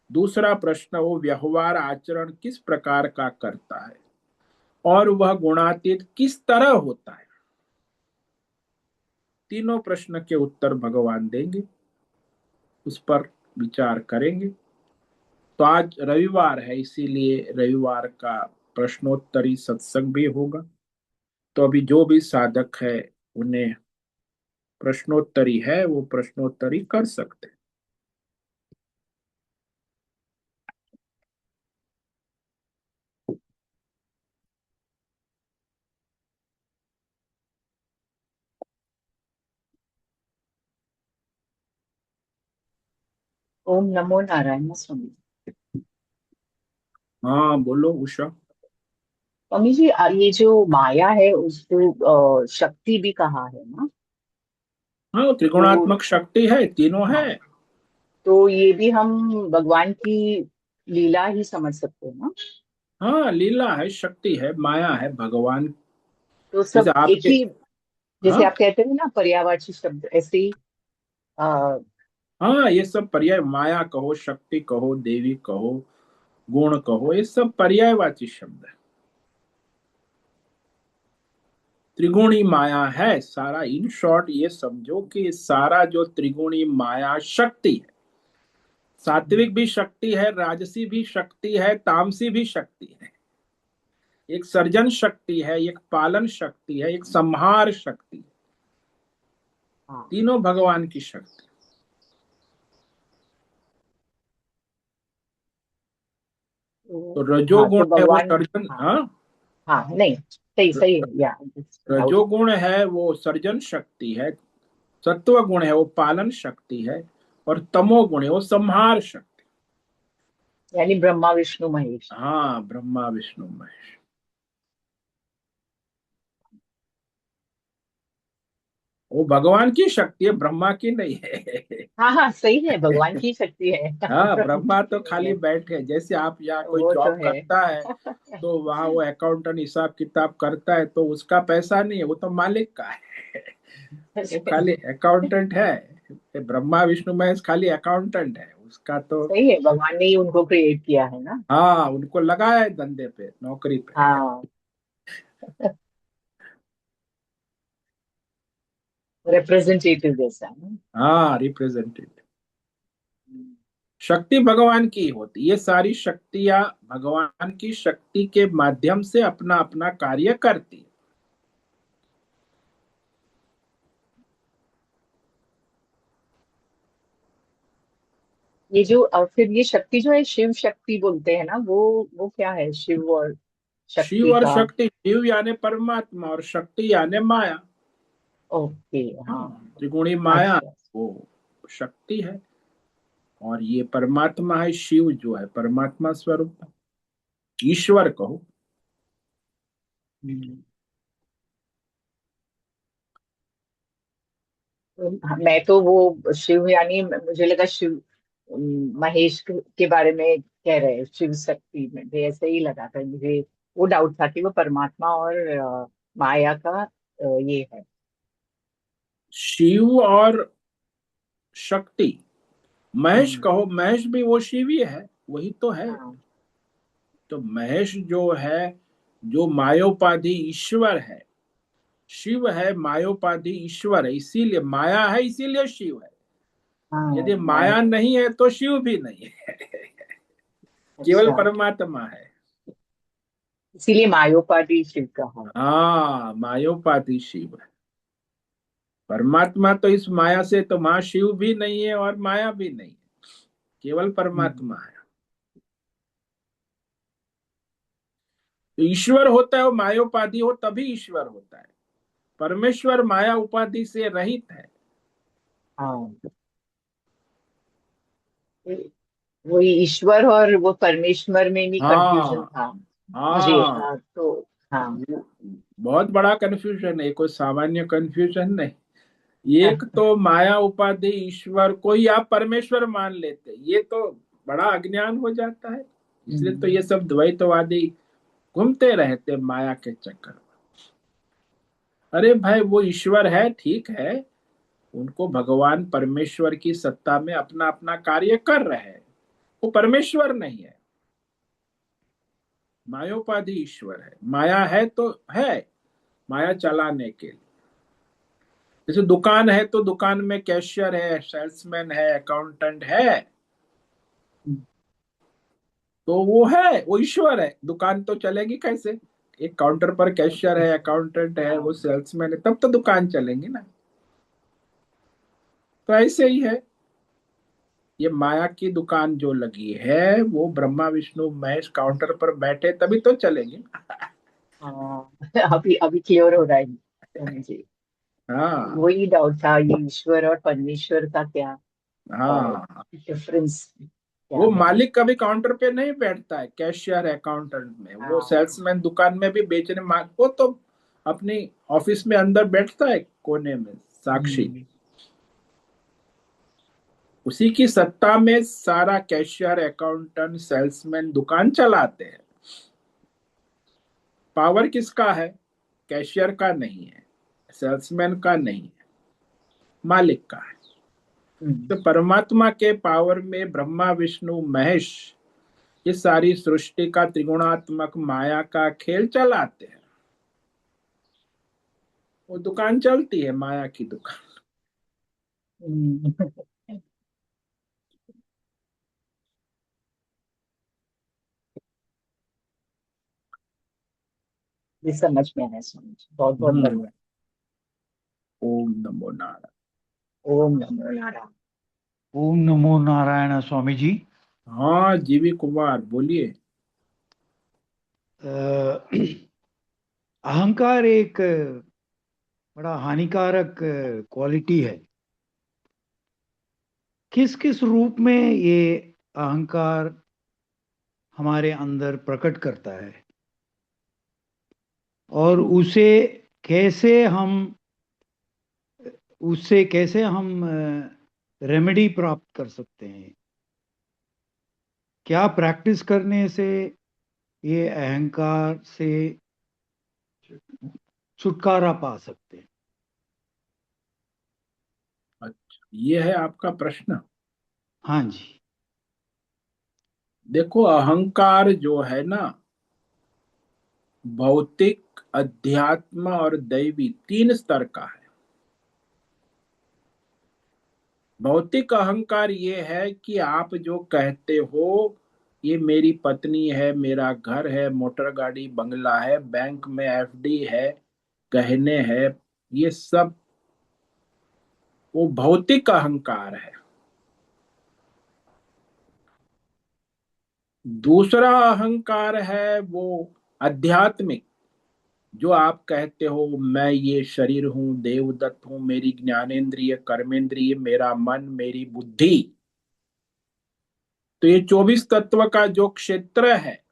दूसरा प्रश्न, वो व्यवहार आचरण किस प्रकार का करता है और वह गुणातीत किस तरह होता है। तीनों प्रश्न के उत्तर भगवान देंगे, उस पर विचार करेंगे। तो आज रविवार है, इसीलिए रविवार का प्रश्नोत्तरी सत्संग भी होगा। तो अभी जो भी साधक है उन्हें प्रश्नोत्तरी है वो प्रश्नोत्तरी कर सकते हैं। ओम नमो नारायण स्वामी। हाँ बोलो उषा। स्वामी जी, ये जो माया है उसको शक्ति भी कहा है ना? हाँ, वो तो त्रिगुणात्मक शक्ति है, तीनों है। हाँ, तो ये भी हम भगवान की लीला ही समझ सकते हैं ना? हाँ, लीला है, शक्ति है, माया है, भगवान। तो जैसे सब एक आपके। ही, जैसे हाँ आप कहते हैं ना पर्यायवाची शब्द, ऐसे ही। आ, हाँ, ये सब पर्याय, माया कहो, शक्ति कहो, देवी कहो, गुण कहो, ये सब पर्यायवाची शब्द है। त्रिगुणी माया है सारा। इन शॉर्ट ये समझो कि सारा जो त्रिगुणी माया शक्ति है, सात्विक भी शक्ति है, राजसी भी शक्ति है, तामसी भी शक्ति है। एक सर्जन शक्ति है, एक पालन शक्ति है, एक संहार शक्ति है। हाँ तीनों भगवान की शक्ति। तो हाँ, रजोगुण तो है वो भगवान। सर्जन। हाँ हाँ, हाँ, नहीं, सही सही है, या डाउट। रजोगुण है वो सर्जन शक्ति है, सत्व गुण है वो पालन शक्ति है, और तमोगुण है वो संहार शक्ति। यानी ब्रह्मा विष्णु महेश। हाँ, ब्रह्मा विष्णु महेश। वो भगवान की शक्ति है, ब्रह्मा की नहीं है। हाँ हाँ, सही है, भगवान की शक्ति है। हाँ, ब्रह्मा ब्रह्मा की तो नहीं खाली है। बैठे, जैसे आप यहाँ कोई वो तो जॉब है। करता है तो वहाँ वो अकाउंटेंट हिसाब किताब करता है, तो उसका पैसा नहीं है, वो तो मालिक का है। वो खाली अकाउंटेंट है। ये ब्रह्मा विष्णु महेश खाली अकाउंटेंट है उसका तो। सही है, भगवान ने ही उनको क्रिएट किया है ना। हाँ, उनको लगाया है धंधे पे, नौकरी पे। हाँ, रिप्रेजेंटेटिव जैसा है ना। हाँ, रिप्रेजेंटेटिव। शक्ति भगवान की होती, ये सारी शक्तियां भगवान की शक्ति के माध्यम से अपना अपना कार्य करती है। ये जो फिर ये शक्ति जो है शिव शक्ति बोलते हैं ना, वो क्या है शिव और शिव शक्ति और का? शक्ति, शिव यानी परमात्मा और शक्ति यानी माया। ओके। हाँ। हाँ, त्रिगुणी माया अच्छा। वो शक्ति है, और ये परमात्मा है, शिव जो है परमात्मा स्वरूप, ईश्वर कहो। हम्म। मैं तो वो शिव यानी मुझे लगा शिव महेश के बारे में कह रहे हैं, शिव शक्ति में भी ऐसे ही लगा था मुझे। वो डाउट था कि वो परमात्मा और माया का ये है। शिव और शक्ति, महेश हम्म। कहो, महेश भी वो शिव ही है, वही तो है। हाँ तो महेश जो है, जो मायोपाधि ईश्वर है, शिव है मायोपाधि ईश्वर है, इसीलिए माया है, इसीलिए शिव है। हाँ, यदि माया। माया नहीं है तो शिव भी नहीं है। केवल अच्छा, परमात्मा है। इसीलिए मायोपाधि शिव कहा। हाँ, मायोपाधि शिव है। परमात्मा तो इस माया से, तो महाशिव भी नहीं है और माया भी नहीं है, केवल हम्म। परमात्मा है। तो ईश्वर होता है वो मायोपाधि हो तभी ईश्वर होता है। परमेश्वर माया उपाधि से रहित है। हाँ, वही ईश्वर और वो परमेश्वर में भी कंफ्यूजन हाँ था मुझे। हाँ, हाँ तो। हाँ वो बहुत बड़ा कंफ्यूजन है, कोई सामान्य कंफ्यूजन नहीं। एक हाँ। तो माया उपाधि ईश्वर को ही आप परमेश्वर मान लेते, ये तो बड़ा अज्ञान हो जाता है। इसलिए तो हम्म। ये सब द्वैतवादी घूमते रहते माया के चक्कर में। अरे भाई, वो ईश्वर है, ठीक है, उनको भगवान परमेश्वर की सत्ता में अपना अपना कार्य कर रहे हैं। वो परमेश्वर नहीं है, मायोपाधि ईश्वर है। माया है तो है, माया चलाने के लिए। जैसे दुकान है तो दुकान में कैशियर है, सेल्समैन है, अकाउंटेंट है, तो वो है, वो ईश्वर है। दुकान तो चलेगी कैसे? एक काउंटर पर कैशियर है, अकाउंटेंट है, वो हाँ सेल्समैन है, तब तो दुकान चलेंगी ना। तो ऐसे ही है, ये माया की दुकान जो लगी है वो ब्रह्मा विष्णु महेश काउंटर पर बैठे तभी तो चलेगी। हाँ। अभी अभी क्लियर हो रहा है मुझे। हाँ वही डाउट था, ये ईश्वर और परमेश्वर का क्या हाँ, डिफरेंस क्या वो है? मालिक कभी काउंटर पे नहीं बैठता है, कैशियर है अकाउंटेंट में, वो हाँ। सेल्समैन दुकान में भी बेचने वो तो अपनी ऑफिस में अंदर बैठता है कोने में, साक्षी। हम्म। उसी की सत्ता में सारा कैशियर अकाउंटेंट सेल्समैन दुकान चलाते हैं। पावर किसका है? कैशियर का नहीं है, सेल्समैन का नहीं है, मालिक का है। तो परमात्मा के पावर में ब्रह्मा विष्णु महेश ये सारी सृष्टि का त्रिगुणात्मक माया का खेल चलाते हैं। वो दुकान चलती है, माया की दुकान। ये समझ में आया, समझ बहुत बहुत हम्म। धन्यवाद। ओम नमो नारायण। ओम नमो नारायण। ओम नमो नारायण स्वामी जी। हाँ जीवी कुमार बोलिए। अहंकार एक बड़ा हानिकारक क्वालिटी है। किस किस रूप में ये अहंकार हमारे अंदर प्रकट करता है और कैसे हम उससे कैसे हम रेमेडी प्राप्त कर सकते हैं? क्या प्रैक्टिस करने से ये अहंकार से छुटकारा पा सकते हैं? अच्छा, ये है आपका प्रश्न। हाँ जी। देखो, अहंकार जो है ना, भौतिक, अध्यात्म और दैवी, तीन स्तर का है। भौतिक अहंकार ये है कि आप जो कहते हो, ये मेरी पत्नी है, मेरा घर है, मोटर गाड़ी बंगला है, बैंक में एफडी है, गहने हैं, ये सब वो भौतिक अहंकार है। दूसरा अहंकार है वो आध्यात्मिक, जो आप कहते हो मैं ये शरीर हूं, देवदत्त हूं, मेरी ज्ञानेंद्रिय, कर्मेंद्रिय, मेरा मन, मेरी बुद्धि। तो ये 24 तत्व का जो क्षेत्र है,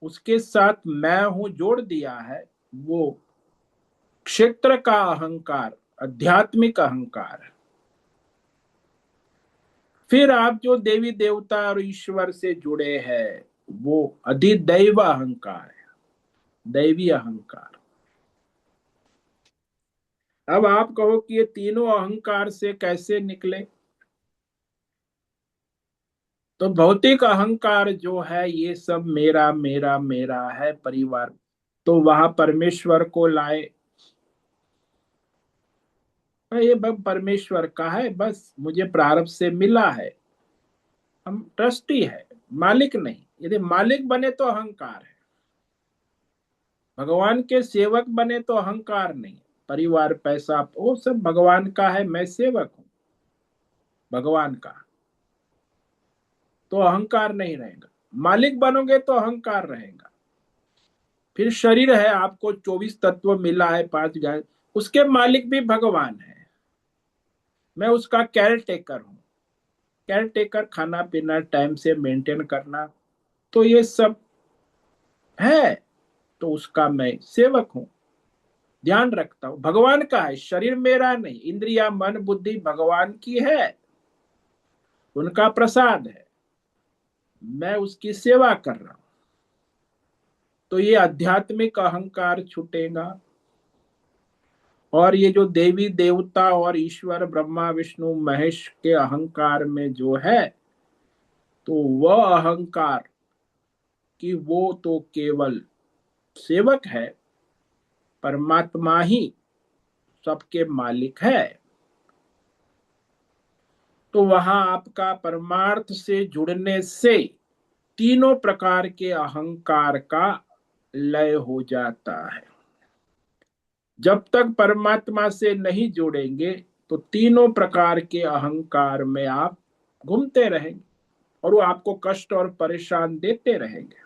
उसके साथ मैं हूं जोड़ दिया है, वो क्षेत्र का अहंकार, आध्यात्मिक अहंकार। फिर आप जो देवी देवता और ईश्वर से जुड़े हैं, वो अधिदैव अहंकार है, दैवी अहंकार। अब आप कहो कि ये तीनों अहंकार से कैसे निकले? तो भौतिक अहंकार जो है, ये सब मेरा मेरा मेरा है, परिवार। तो वहां परमेश्वर को लाए, ये बस परमेश्वर का है, बस मुझे प्रारब्ध से मिला है, हम ट्रस्टी है, मालिक नहीं। यदि मालिक बने तो अहंकार है, भगवान के सेवक बने तो अहंकार नहीं। परिवार, पैसा, वो सब भगवान का है, मैं सेवक हूं भगवान का, तो अहंकार नहीं रहेगा। मालिक बनोगे तो अहंकार रहेगा। फिर शरीर है, आपको 24 तत्व मिला है, 5 ज्ञान, उसके मालिक भी भगवान है, मैं उसका केयर टेकर हूं। केयर टेकर, खाना पीना टाइम से मेंटेन करना, तो ये सब है, तो उसका मैं सेवक हूं, ध्यान रखता हूं। भगवान का है, शरीर मेरा नहीं, इंद्रिया मन बुद्धि भगवान की है, उनका प्रसाद है, मैं उसकी सेवा कर रहा हूं। तो ये आध्यात्मिक अहंकार छूटेगा। और ये जो देवी देवता और ईश्वर ब्रह्मा विष्णु महेश के अहंकार में जो है, तो वह अहंकार कि वो तो केवल सेवक है, परमात्मा ही सबके मालिक है। तो वहां आपका परमार्थ से जुड़ने से तीनों प्रकार के अहंकार का लय हो जाता है। जब तक परमात्मा से नहीं जुड़ेंगे, तो तीनों प्रकार के अहंकार में आप घूमते रहेंगे और वो आपको कष्ट और परेशान देते रहेंगे।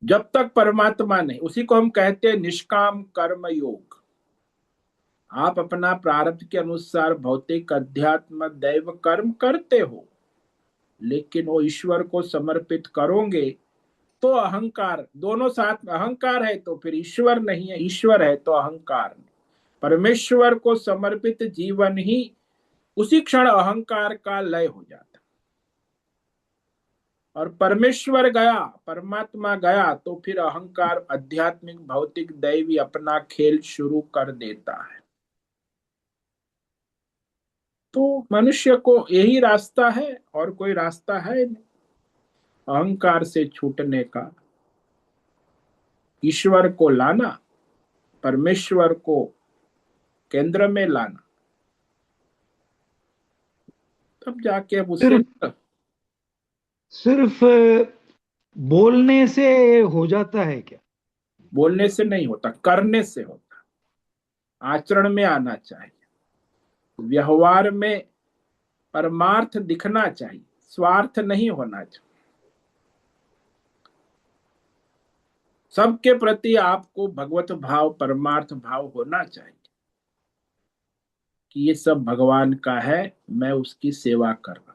जब तक परमात्मा नहीं, उसी को हम कहते हैं निष्काम कर्म योग। आप अपना प्रारब्ध के अनुसार भौतिक अध्यात्म दैव कर्म करते हो, लेकिन वो ईश्वर को समर्पित करोगे तो अहंकार, दोनों साथ में, अहंकार है तो फिर ईश्वर नहीं है, ईश्वर है तो अहंकार नहीं। परमेश्वर को समर्पित जीवन ही उसी क्षण अहंकार का लय हो जाता। और परमेश्वर गया, परमात्मा गया, तो फिर अहंकार आध्यात्मिक भौतिक दैवी अपना खेल शुरू कर देता है। तो मनुष्य को यही रास्ता है, और कोई रास्ता है नहीं अहंकार से छूटने का। ईश्वर को लाना, परमेश्वर को केंद्र में लाना, तब जाके अब उससे सिर्फ सिर्फ बोलने से हो जाता है क्या? बोलने से नहीं होता, करने से होता। आचरण में आना चाहिए, व्यवहार में परमार्थ दिखना चाहिए, स्वार्थ नहीं होना चाहिए। सबके प्रति आपको भगवत भाव, परमार्थ भाव होना चाहिए कि ये सब भगवान का है, मैं उसकी सेवा कर रहा हूं।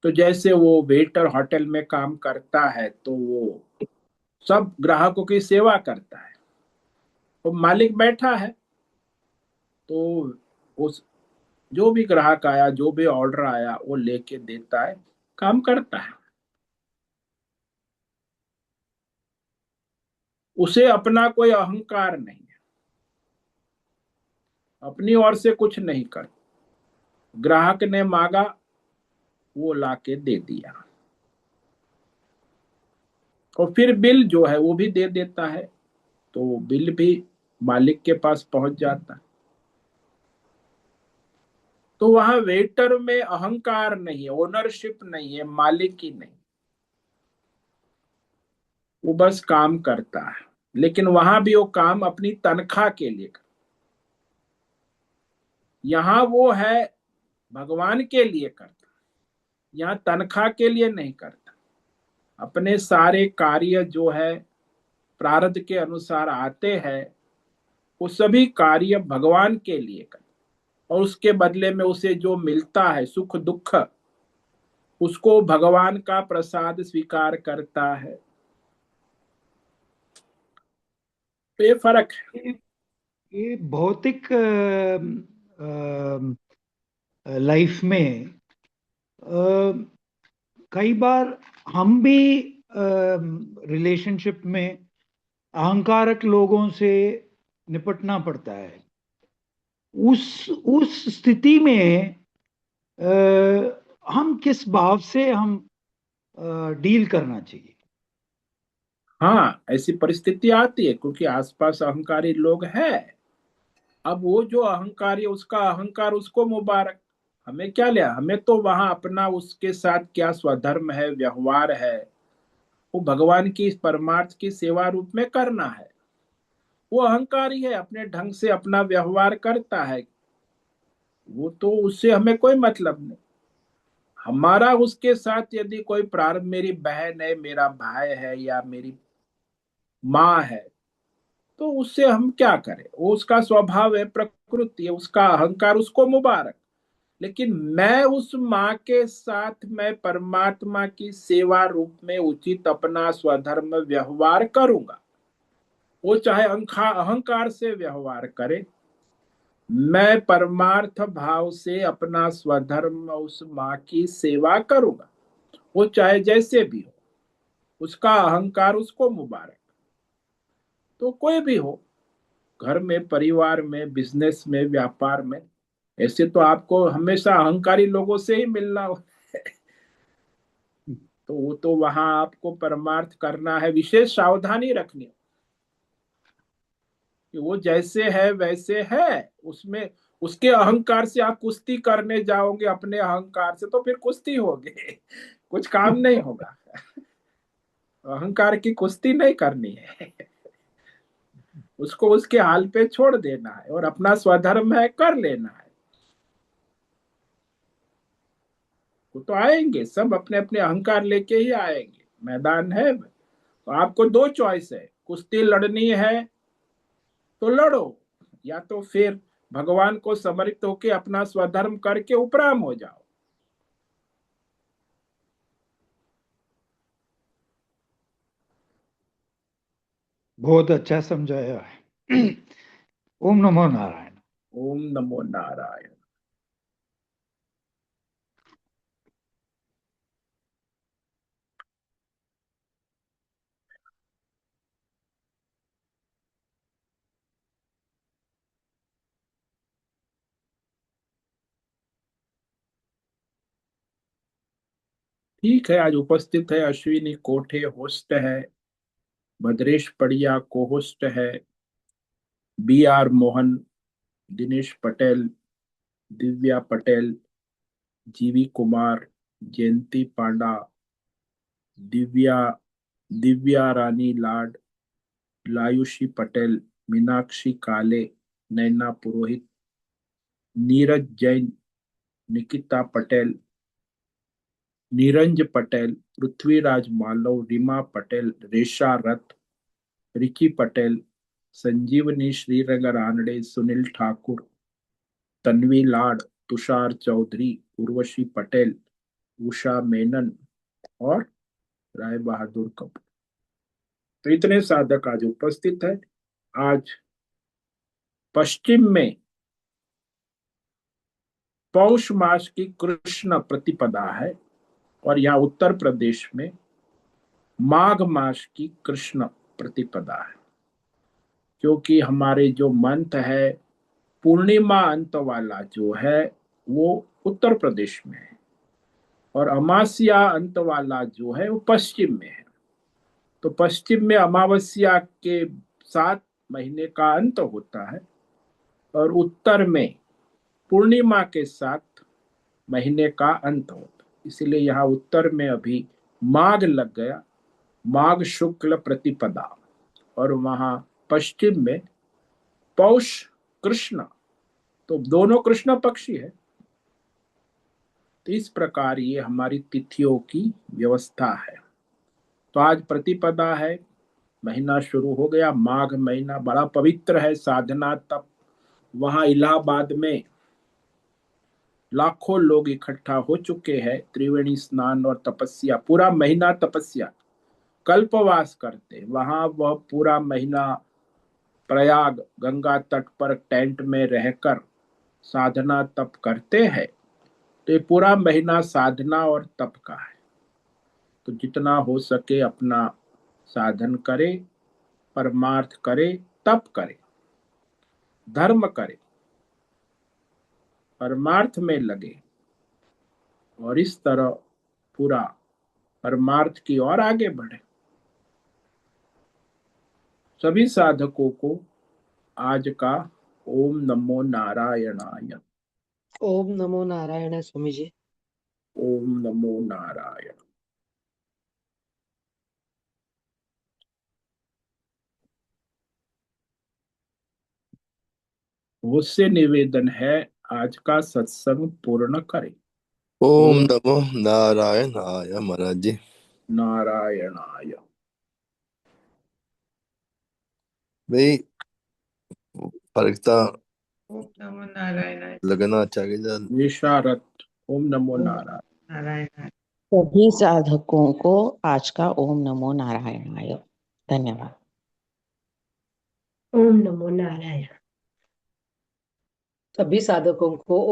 तो जैसे वो वेटर होटल में काम करता है, तो वो सब ग्राहकों की सेवा करता है। तो मालिक बैठा है, तो उस जो भी ग्राहक आया, जो भी ऑर्डर आया, वो लेके देता है, काम करता है। उसे अपना कोई अहंकार नहीं है, अपनी ओर से कुछ नहीं कर। ग्राहक ने मांगा, वो लाके दे दिया, और फिर बिल जो है वो भी दे देता है, तो बिल भी मालिक के पास पहुंच जाता है। तो वहां वेटर में अहंकार नहीं है, ओनरशिप नहीं है, मालिक ही नहीं, वो बस काम करता है। लेकिन वहां भी वो काम अपनी तनख्वाह के लिए करता। यहाँ वो है भगवान के लिए करता, यहाँ तनख्वाह के लिए नहीं करता। अपने सारे कार्य जो है प्रारब्ध के अनुसार आते हैं, वो सभी कार्य भगवान के लिए करता, और उसके बदले में उसे जो मिलता है सुख दुख, उसको भगवान का प्रसाद स्वीकार करता है। तो ये फर्क है। ये भौतिक लाइफ में कई बार हम भी रिलेशनशिप में अहंकारक लोगों से निपटना पड़ता है। उस स्थिति में हम किस भाव से हम डील करना चाहिए? हाँ, ऐसी परिस्थिति आती है क्योंकि आसपास अहंकारी लोग हैं। अब वो जो अहंकारी है, उसका अहंकार उसको मुबारक, हमें क्या लिया, हमें तो वहां अपना उसके साथ क्या स्वधर्म है, व्यवहार है, वो भगवान की इस परमार्थ की सेवा रूप में करना है। वो अहंकारी है, अपने ढंग से अपना व्यवहार करता है, वो तो उससे हमें कोई मतलब नहीं। हमारा उसके साथ यदि कोई प्रारंभ, मेरी बहन है, मेरा भाई है, या मेरी माँ है, तो उससे हम क्या करें, वो उसका स्वभाव है, प्रकृति है, उसका अहंकार उसको मुबारक। लेकिन मैं उस माँ के साथ मैं परमात्मा की सेवा रूप में उचित अपना स्वधर्म व्यवहार करूंगा। वो चाहे अहंकार से व्यवहार करे, मैं परमार्थ भाव से अपना स्वधर्म उस माँ की सेवा करूंगा। वो चाहे जैसे भी हो, उसका अहंकार उसको मुबारक। तो कोई भी हो, घर में, परिवार में, बिजनेस में, व्यापार में, ऐसे तो आपको हमेशा अहंकारी लोगों से ही मिलना हो। तो वो तो वहां आपको परमार्थ करना है, विशेष सावधानी रखनी है कि वो जैसे है वैसे है। उसमें उसके अहंकार से आप कुश्ती करने जाओगे अपने अहंकार से, तो फिर कुश्ती होगी, कुछ काम नहीं होगा। अहंकार की कुश्ती नहीं करनी है, उसको उसके हाल पे छोड़ देना है, और अपना स्वधर्म है कर लेना है। वो तो आएंगे सब, अपने अपने अहंकार लेके ही आएंगे, मैदान है। तो आपको दो चॉइस है, कुश्ती लड़नी है तो लड़ो, या तो फिर भगवान को समर्पित होके अपना स्वधर्म करके उपराम हो जाओ। बहुत अच्छा समझाया है। ओम नमो नारायण। ओम नमो नारायण। ठीक है, आज उपस्थित है अश्विनी कोठे होस्ट है, भद्रेश पड़िया को होस्ट है, B.R. मोहन, दिनेश पटेल, दिव्या पटेल, जीवी कुमार, जयंती पांडा, दिव्या दिव्या रानी लाड, लायुषी पटेल, मीनाक्षी काले, नैना पुरोहित, नीरज जैन, निकिता पटेल, नीरज पटेल, पृथ्वीराज मालव, रीमा पटेल, रेशा रथ, रिकी पटेल, संजीवनी श्रीरंग रानडे, सुनील ठाकुर, तन्वी लाड, तुषार चौधरी, उर्वशी पटेल, उषा मेनन और राय बहादुर कपूर। तो इतने साधक आज उपस्थित है। आज पश्चिम में पौष मास की कृष्ण प्रतिपदा है और यहाँ उत्तर प्रदेश में माघ मास की कृष्ण प्रतिपदा है, क्योंकि हमारे जो मंथ है पूर्णिमा अंत वाला जो है वो उत्तर प्रदेश में है और अमावस्या अंत वाला जो है वो पश्चिम में है। तो पश्चिम में अमावस्या के साथ महीने का अंत होता है और उत्तर में पूर्णिमा के साथ महीने का अंत होता है। इसलिए यहाँ उत्तर में अभी माघ लग गया, माघ शुक्ल प्रतिपदा, और वहां पश्चिम में पौष कृष्ण, तो दोनों कृष्ण पक्षी है। तो इस प्रकार ये हमारी तिथियों की व्यवस्था है। तो आज प्रतिपदा है, महीना शुरू हो गया। माघ महीना बड़ा पवित्र है, साधना तप। वहां इलाहाबाद में लाखों लोग इकट्ठा हो चुके हैं, त्रिवेणी स्नान और तपस्या, पूरा महीना तपस्या, कल्पवास करते वहां। वह पूरा महीना प्रयाग गंगा तट पर टेंट में रहकर साधना तप करते हैं। तो ये पूरा महीना साधना और तप का है। तो जितना हो सके अपना साधन करे, परमार्थ करे, तप करे, धर्म करे, परमार्थ में लगे और इस तरह पूरा परमार्थ की ओर आगे बढ़े। सभी साधकों को आज का ओम नमो नारायणाय। ओम नमो नारायण स्वामी जी। ओम नमो नारायण। मुझसे निवेदन है आज का सत्संग पूर्ण करें। ओम नमो नारायणाय महाराज जी। नारायणाय। भाई फर्कता ओम नमो नारायण। लगना चाहिए। विशारद। ओम नमो ओम नारायण। नारायण। सभी साधकों को आज का ओम नमो नारायणाय। धन्यवाद। ओम नमो नारायण। सभी साधकों को